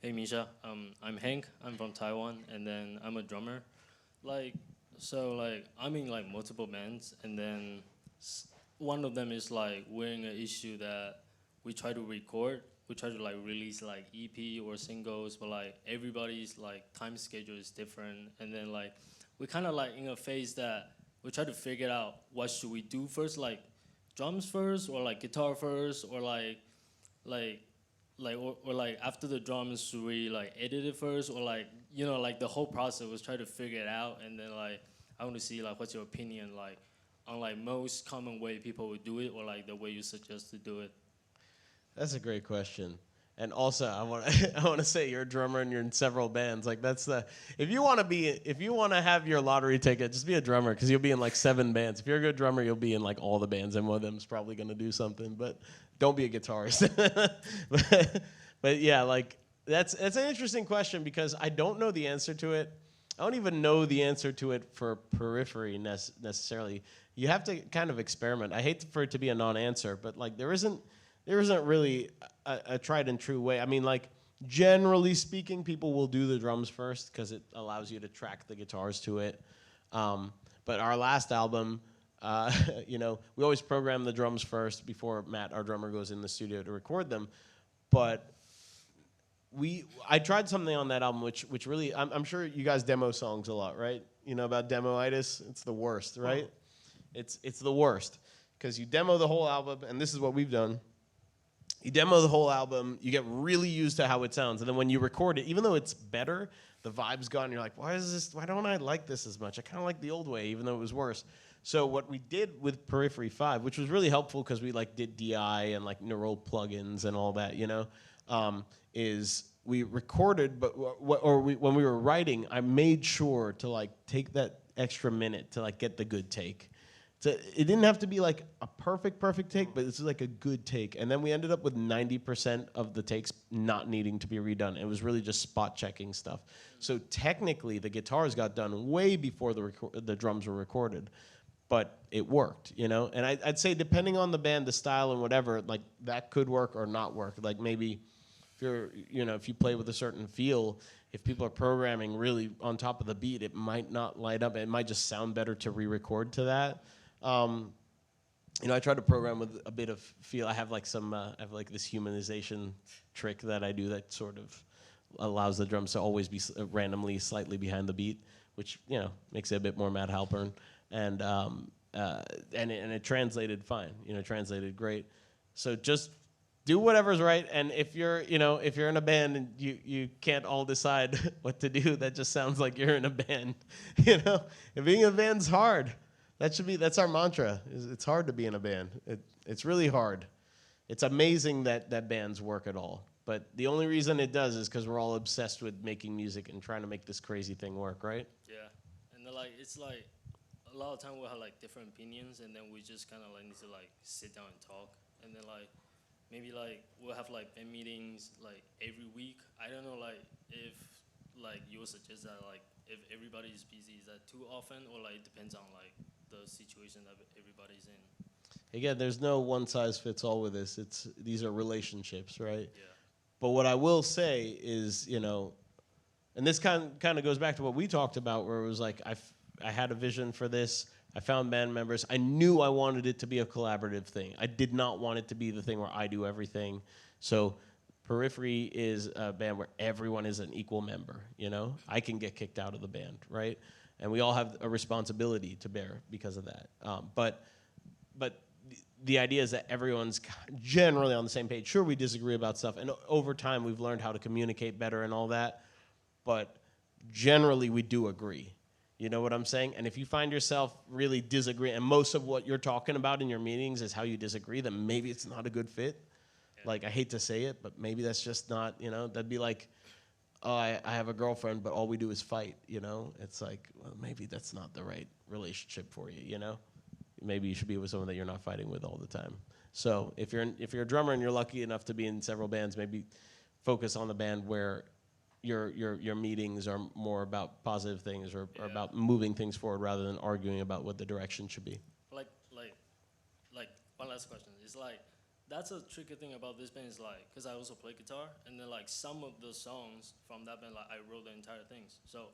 Hey Misha, I'm Hank. I'm from Taiwan, and then I'm a drummer. I'm in like multiple bands, and then one of them is like we're in an issue that we try to record. We try to like release like EP or singles, but like everybody's like time schedule is different, and then like we kind of like in a phase that we try to figure out what should we do first, like drums first, or like guitar first, or like after the drums, should we like edit it first, or like, you know, like the whole process was trying to figure it out. And then like I want to see like what's your opinion like on like most common way people would do it, or like the way you suggest to do it. That's a great question. And also, I want to say you're a drummer and you're in several bands. Like that's if you want to have your lottery ticket, just be a drummer because you'll be in like 7 bands. If you're a good drummer, you'll be in like all the bands, and one of them's probably going to do something. But don't be a guitarist. but yeah, like that's an interesting question because I don't know the answer to it. I don't even know the answer to it for Periphery necessarily. You have to kind of experiment. I hate for it to be a non-answer, but like there isn't really a tried and true way. I mean, like, generally speaking, people will do the drums first because it allows you to track the guitars to it. But our last album, you know, we always program the drums first before Matt, our drummer, goes in the studio to record them. But I tried something on that album which really, I'm sure you guys demo songs a lot, right? You know about demoitis? It's the worst, right? It's the worst because you demo the whole album, and this is what we've done. You demo the whole album, you get really used to how it sounds, and then when you record it, even though it's better, the vibe's gone, and you're like, why don't I like this as much? I kind of like the old way, even though it was worse. So what we did with Periphery 5, which was really helpful because we like did DI and like neural plugins and all that, you know, is we recorded, but when we were writing, I made sure to like take that extra minute to like get the good take. So it didn't have to be like a perfect take, but it's like a good take. And then we ended up with 90% of the takes not needing to be redone. It was really just spot checking stuff. So technically, the guitars got done way before the drums were recorded, but it worked, you know. And I'd say depending on the band, the style, and whatever, like that could work or not work. Like maybe if you play with a certain feel, if people are programming really on top of the beat, it might not light up. It might just sound better to re-record to that. You know, I try to program with a bit of feel. I have like I have like this humanization trick that I do that sort of allows the drums to always be randomly slightly behind the beat, which, you know, makes it a bit more Matt Halpern. And it translated fine. You know, translated great. So just do whatever's right. And if you're in a band and you can't all decide what to do, that just sounds like you're in a band. You know, and being in a band's hard. That's our mantra. It's hard to be in a band. It's really hard. It's amazing that bands work at all. But the only reason it does is because we're all obsessed with making music and trying to make this crazy thing work, right? Yeah. like it's like a lot of time we'll have like different opinions, and then we just kind of like need to like sit down and talk, and then like maybe like we'll have like band meetings like every week. I don't know like if like you would suggest that like if everybody is busy, is that too often, or like it depends on like the situation that everybody's in. Again, there's no one size fits all with this. These are relationships, right? Yeah. But what I will say is, you know, and this kind of goes back to what we talked about, where it was like I had a vision for this. I found band members. I knew I wanted it to be a collaborative thing. I did not want it to be the thing where I do everything. So Periphery is a band where everyone is an equal member, you know? I can get kicked out of the band, right? And we all have a responsibility to bear because of that. But the idea is that everyone's generally on the same page. Sure, we disagree about stuff, and over time we've learned how to communicate better and all that, but generally we do agree. You know what I'm saying? And if you find yourself really disagreeing, and most of what you're talking about in your meetings is how you disagree, then maybe it's not a good fit. Yeah. Like, I hate to say it, but maybe that's just not, you know, that'd be like, oh, I have a girlfriend, but all we do is fight, you know? It's like, well, maybe that's not the right relationship for you, you know? Maybe you should be with someone that you're not fighting with all the time. So if you're a drummer and you're lucky enough to be in several bands, maybe focus on the band where your meetings are more about positive things or about moving things forward rather than arguing about what the direction should be. Like one last question. It's like, that's a tricky thing about this band is like, because I also play guitar, and then like some of the songs from that band, like I wrote the entire things. So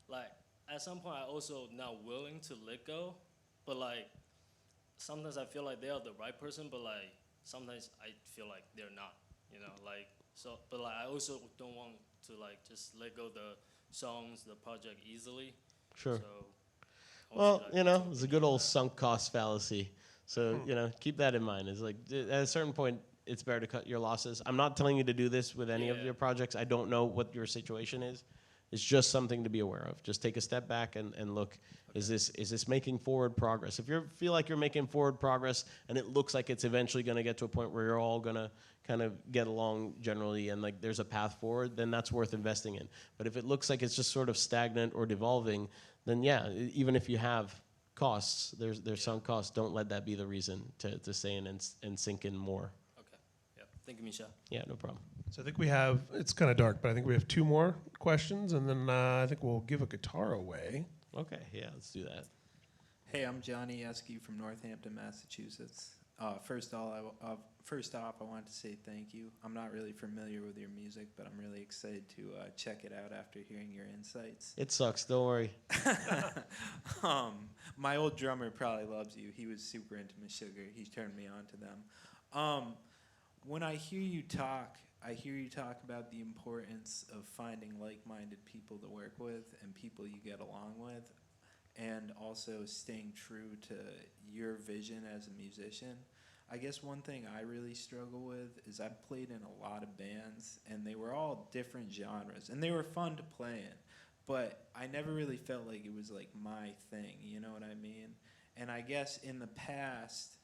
like at some point I also not willing to let go, but like sometimes I feel like they are the right person, but like sometimes I feel like they're not, you know, like, so, but like I also don't want to like just let go the songs, the project easily. Sure. So well, you know, it's a good old sunk cost fallacy. So, you know, keep that in mind. It's like, at a certain point, it's better to cut your losses. I'm not telling you to do this with any of your projects. I don't know what your situation is. It's just something to be aware of. Just take a step back and look, okay, is this making forward progress? If you feel like you're making forward progress and it looks like it's eventually going to get to a point where you're all going to kind of get along generally and like there's a path forward, then that's worth investing in. But if it looks like it's just sort of stagnant or devolving, then yeah, even if you have costs, there's some costs. Don't let that be the reason to stay in and sink in more. Okay. Yeah. Thank you, Misha. Yeah, no problem. So I think we have, it's kind of dark, but I think we have 2 more questions, and then I think we'll give a guitar away. Okay, yeah, let's do that. Hey, I'm Johnny Eskew from Northampton, Massachusetts. First off, I want to say thank you. I'm not really familiar with your music, but I'm really excited to check it out after hearing your insights. It sucks, don't worry. My old drummer probably loves you. He was super into Miss Sugar. He turned me on to them. When I hear you talk about the importance of finding like-minded people to work with and people you get along with, and also staying true to your vision as a musician. I guess one thing I really struggle with is I've played in a lot of bands, and they were all different genres, and they were fun to play in, but I never really felt like it was like my thing, you know what I mean? And I guess in the past,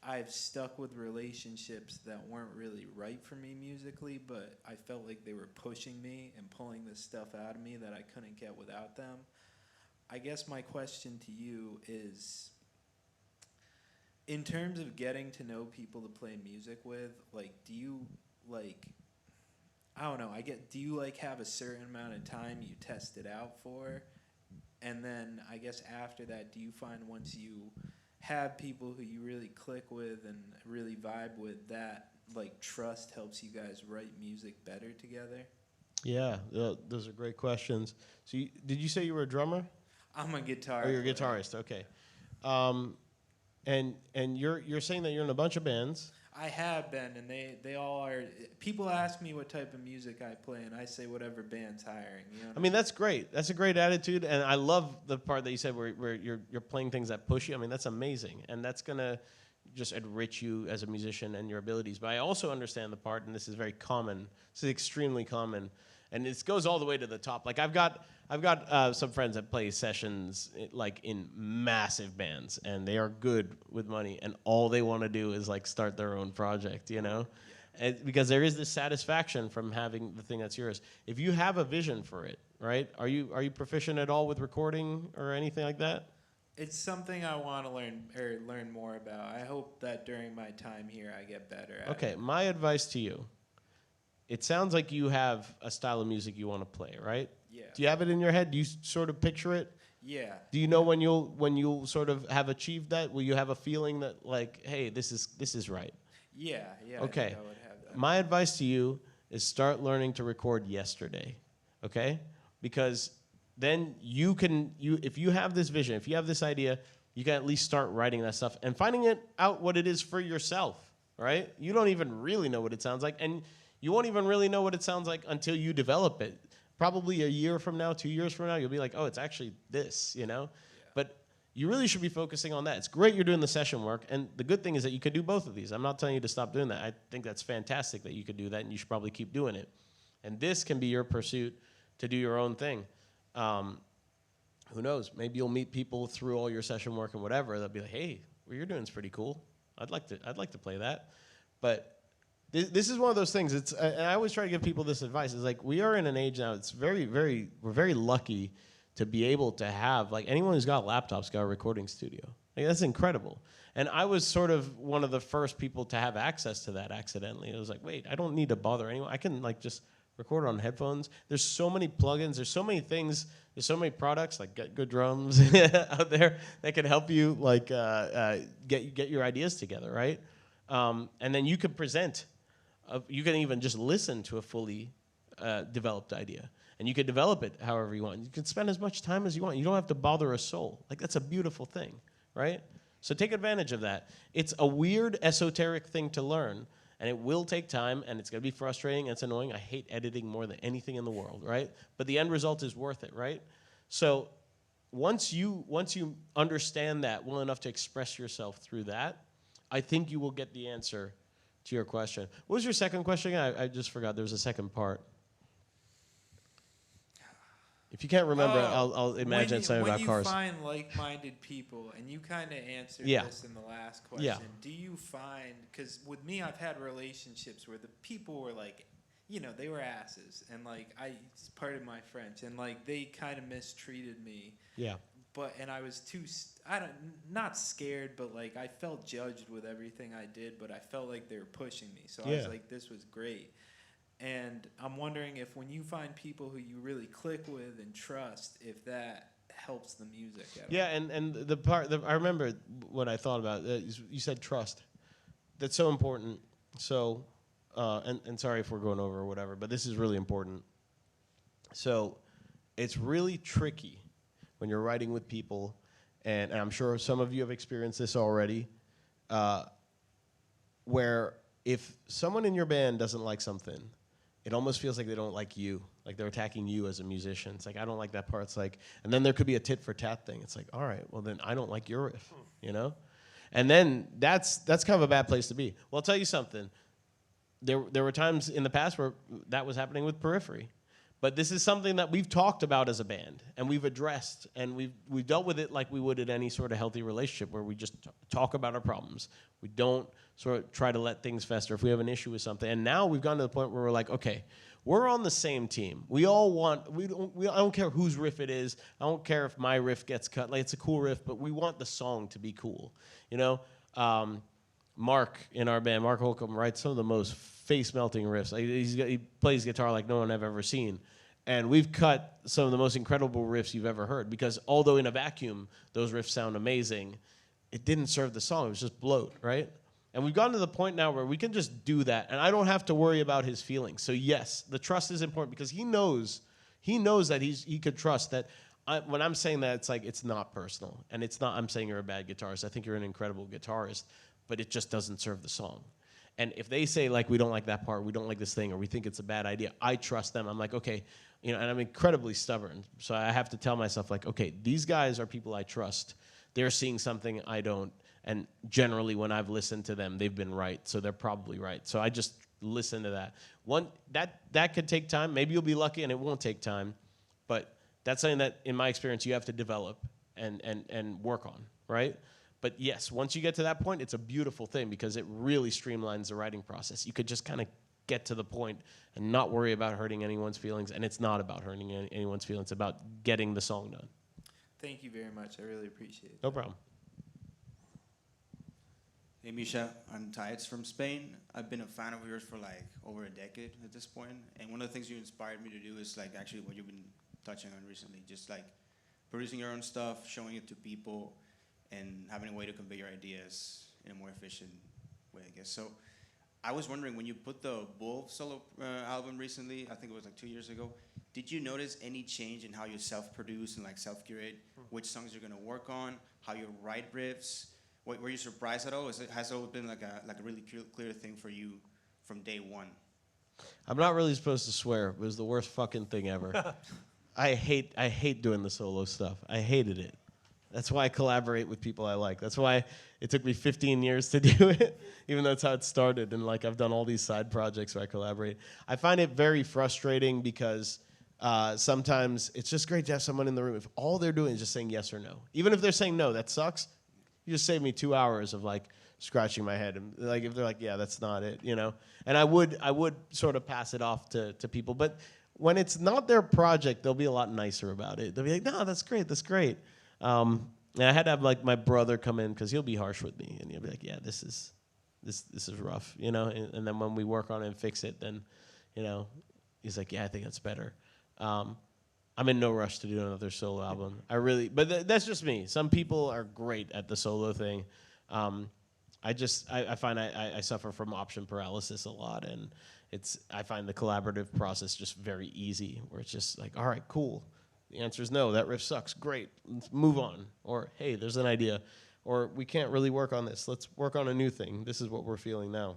I've stuck with relationships that weren't really right for me musically, but I felt like they were pushing me and pulling this stuff out of me that I couldn't get without them. I guess my question to you is, in terms of getting to know people to play music with, like, do you, like, I don't know, do you, like, have a certain amount of time you test it out for? And then, I guess after that, do you find once you have people who you really click with and really vibe with, that, like, trust helps you guys write music better together? Yeah, those are great questions. So did you say you were a drummer? I'm a guitar Oh, you're a player. guitarist, okay. And you're saying that you're in a bunch of bands. I have been, and they all are. People ask me what type of music I play, and I say whatever band's hiring. You know I mean, that's great. That's a great attitude, and I love the part that you said where you're playing things that push you. I mean, that's amazing, and that's gonna just enrich you as a musician and your abilities. But I also understand the part, and this is very common. This is extremely common, and it goes all the way to the top. Like I've got some friends that play sessions like in massive bands, and they are good with money, and all they want to do is like start their own project, you know. because there is this satisfaction from having the thing that's yours. If you have a vision for it, right? Are you proficient at all with recording or anything like that? It's something I want to learn more about. I hope that during my time here I get better at Okay, it. my advice to you. It sounds like you have a style of music you want to play, right? Yeah. Do you have it in your head? Do you sort of picture it? Yeah. Do you know when you'll sort of have achieved that? Will you have a feeling that like, hey, this is right? Yeah. Yeah. Okay. I think I would have that. My advice to you is start learning to record yesterday, okay? Because then if you have this vision, if you have this idea, you can at least start writing that stuff and finding it out what it is for yourself, right? You don't even really know what it sounds like, and you won't even really know what it sounds like until you develop it. Probably a year from now, 2 years from now, you'll be like, oh, it's actually this, you know? Yeah. But you really should be focusing on that. It's great you're doing the session work, and the good thing is that you can do both of these. I'm not telling you to stop doing that. I think that's fantastic that you could do that, and you should probably keep doing it. And this can be your pursuit to do your own thing. Who knows? Maybe you'll meet people through all your session work and whatever. They'll be like, hey, what you're doing is pretty cool. I'd like to play that. But this is one of those things. And I always try to give people this advice. It's like we are in an age now. It's we're very lucky to be able to have, like, anyone who's got laptops got a recording studio. Like, that's incredible. And I was sort of one of the first people to have access to that accidentally. It was like, wait, I don't need to bother anyone. I can like just record on headphones. There's so many plugins. There's so many things. There's so many products like Get Good Drums out there that can help you like get your ideas together, right? And then you can present. You can even just listen to a fully developed idea. And you can develop it however you want. You can spend as much time as you want. You don't have to bother a soul. Like, that's a beautiful thing, right? So take advantage of that. It's a weird, esoteric thing to learn, and it will take time, and it's going to be frustrating, and it's annoying. I hate editing more than anything in the world, right? But the end result is worth it, right? So once you understand that well enough to express yourself through that, I think you will get the answer to your question. What was your second question? I just forgot. There was a second part. If you can't remember, I'll imagine something about cars. When you find like-minded people, and you kind of answered this in the last question, do you find, because with me, I've had relationships where the people were like, you know, they were asses, and like, it's part of my French, and like, they kind of mistreated me. Yeah. And I was not scared, but like, I felt judged with everything I did, but I felt like they were pushing me. So I was like, this was great. And I'm wondering if when you find people who you really click with and trust, if that helps the music at all. Yeah, and the part I remember what I thought about. You said trust. That's so important. So, and sorry if we're going over or whatever, but this is really important. So, it's really tricky when you're writing with people, and I'm sure some of you have experienced this already, where if someone in your band doesn't like something, it almost feels like they don't like you, like they're attacking you as a musician. It's like, I don't like that part. It's like, and then there could be a tit for tat thing. It's like, all right, well then I don't like your riff, you know? And then that's kind of a bad place to be. Well, I'll tell you something. There were times in the past where that was happening with Periphery. But this is something that we've talked about as a band, and we've addressed, and we've dealt with it like we would in any sort of healthy relationship where we just talk about our problems. We don't sort of try to let things fester if we have an issue with something. And now we've gone to the point where we're like, okay, we're on the same team. We all want, I don't care whose riff it is. I don't care if my riff gets cut. Like, it's a cool riff, but we want the song to be cool, you know? Mark in our band, Mark Holcomb, writes some of the most face-melting riffs. He plays guitar like no one I've ever seen. And we've cut some of the most incredible riffs you've ever heard, because although in a vacuum those riffs sound amazing, it didn't serve the song. It was just bloat, right? And we've gotten to the point now where we can just do that, and I don't have to worry about his feelings. So yes, the trust is important, because he knows that he could trust that. When I'm saying that, it's like, it's not personal, and it's not, I'm saying you're a bad guitarist. I think you're an incredible guitarist, but it just doesn't serve the song. And if they say, like, we don't like that part, we don't like this thing, or we think it's a bad idea, I trust them. I'm like, okay, you know, and I'm incredibly stubborn. So I have to tell myself, like, okay, these guys are people I trust. They're seeing something I don't. And generally, when I've listened to them, they've been right. So they're probably right. So I just listen to that. That could take time. Maybe you'll be lucky and it won't take time. But that's something that, in my experience, you have to develop and work on, right? But yes, once you get to that point, it's a beautiful thing because it really streamlines the writing process. You could just kind of get to the point and not worry about hurting anyone's feelings. And it's not about hurting anyone's feelings. It's about getting the song done. Thank you very much. I really appreciate it. No problem. Hey Misha, I'm Tides from Spain. I've been a fan of yours for like over a decade at this point. And one of the things you inspired me to do is like actually what you've been touching on recently, just like producing your own stuff, showing it to people, and having a way to convey your ideas in a more efficient way, I guess. So I was wondering, when you put the Bull solo album recently, I think it was like 2 years ago, did you notice any change in how you self-produce and like self-curate which songs you're gonna work on, how you write riffs? Were you surprised at all? Has it always been like a really clear thing for you from day one? I'm not really supposed to swear. It was the worst fucking thing ever. I hate doing the solo stuff. I hated it. That's why I collaborate with people I like. That's why it took me 15 years to do it, even though that's how it started. And like I've done all these side projects where I collaborate. I find it very frustrating because sometimes it's just great to have someone in the room. If all they're doing is just saying yes or no, even if they're saying no, that sucks. You just saved me 2 hours of like scratching my head. And like if they're like, yeah, that's not it, you know. And I would sort of pass it off to people. But when it's not their project, they'll be a lot nicer about it. They'll be like, no, that's great, that's great. And I had to have like my brother come in because he'll be harsh with me, and he'll be like, yeah, this is rough, you know. And then when we work on it and fix it, then, you know, he's like, yeah, I think that's better. I'm in no rush to do another solo album. But that's just me. Some people are great at the solo thing. I find I suffer from option paralysis a lot, and I find the collaborative process just very easy, where it's just like, all right, cool. The answer is no, that riff sucks, great, let's move on. Or, hey, there's an idea. Or, we can't really work on this, let's work on a new thing. This is what we're feeling now.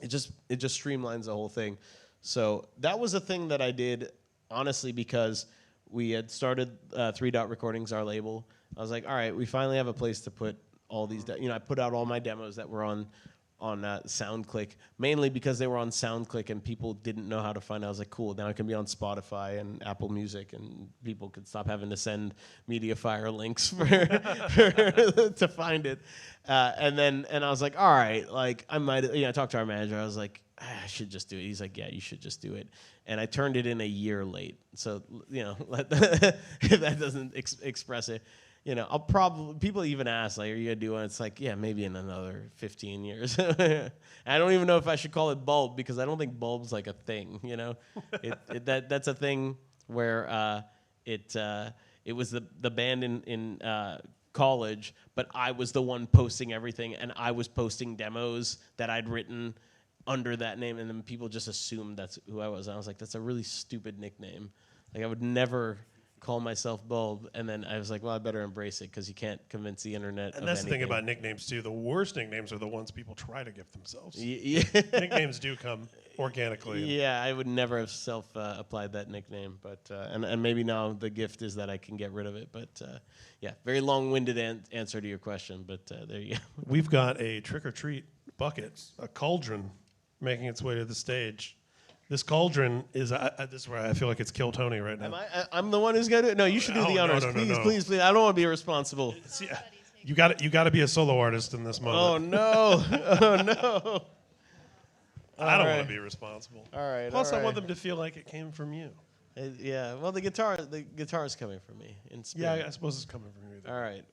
It just streamlines the whole thing. So that was a thing that I did, honestly, because we had started 3 Dot Recordings, our label. I was like, all right, we finally have a place to put all these, I put out all my demos that were on SoundClick, mainly because they were on SoundClick and people didn't know how to find it. I was like, cool, now it can be on Spotify and Apple Music, and people could stop having to send MediaFire links to find it. And I was like, all right, like I talked to our manager. I was like, I should just do it. He's like, yeah, you should just do it. And I turned it in a year late. So, if that doesn't express it. I'll probably, people even ask, like, are you going to do one? It's like, yeah, maybe in another 15 years. I don't even know if I should call it Bulb, because I don't think Bulb's like a thing, that's a thing where it was the band in college, but I was the one posting everything, and I was posting demos that I'd written under that name, and then people just assumed that's who I was. And I was like, that's a really stupid nickname. Like, I would never call myself Bulb, and then I was like, well, I better embrace it, because you can't convince the internet. And that's the thing about nicknames too. The worst nicknames are the ones people try to give themselves. Yeah. Nicknames do come organically. Yeah, I would never have applied that nickname, but and maybe now the gift is that I can get rid of it. But yeah, very long-winded answer to your question, but there you go. We've got a trick-or-treat bucket, a cauldron, making its way to the stage. This cauldron is this is where I feel like it's Kill Tony right now. I'm the one who's got to. No, you should do the honors, please. I don't want to be responsible. You got to be a solo artist in this moment. Oh no! Oh no! I don't want to be responsible. All right. Plus, I want them to feel like it came from you. Yeah. Well, the guitar's coming from me in spirit. Yeah, I suppose it's coming from you. All right.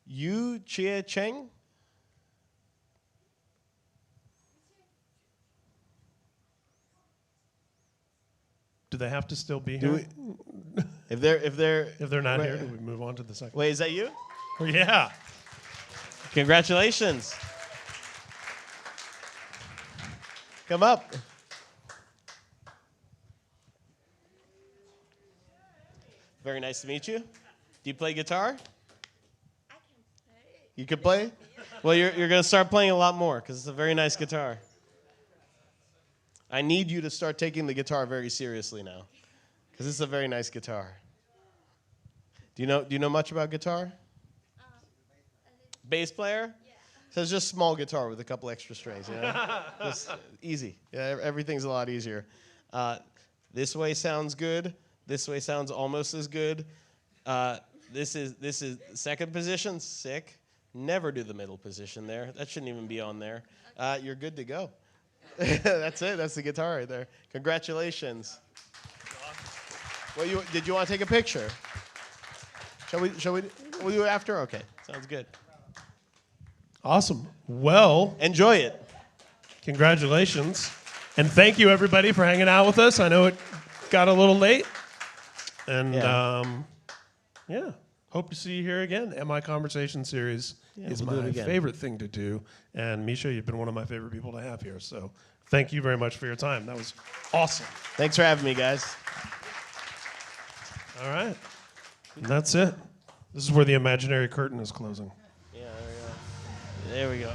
Yu Chia Cheng. Do they have to still be here? If they're not here, do we move on to the second? Wait, is that you? Oh, yeah. Congratulations. Come up. Very nice to meet you. Do you play guitar? I can play. You can play? Well, you're going to start playing a lot more, because it's a very nice guitar. I need you to start taking the guitar very seriously now, because this is a very nice guitar. Do you know much about guitar? Bass player? Yeah. So it's just small guitar with a couple extra strings. Just easy. Yeah, everything's a lot easier. This way sounds good. This way sounds almost as good. This is second position. Sick. Never do the middle position there. That shouldn't even be on there. You're good to go. That's it. That's the guitar right there. Congratulations. Well, did you want to take a picture? Shall we? We'll do it after. Okay. Sounds good. Awesome. Well, Enjoy it. congratulations. And thank you, everybody, for hanging out with us. I know it got a little late. And yeah, hope to see you here again. My Conversation series is we'll do my it again. favorite thing to do. And Misha, you've been one of my favorite people to have here. So thank you very much for your time. That was awesome. Thanks for having me, guys. All right. And that's it. This is where the imaginary curtain is closing. Yeah, there we go. There we go.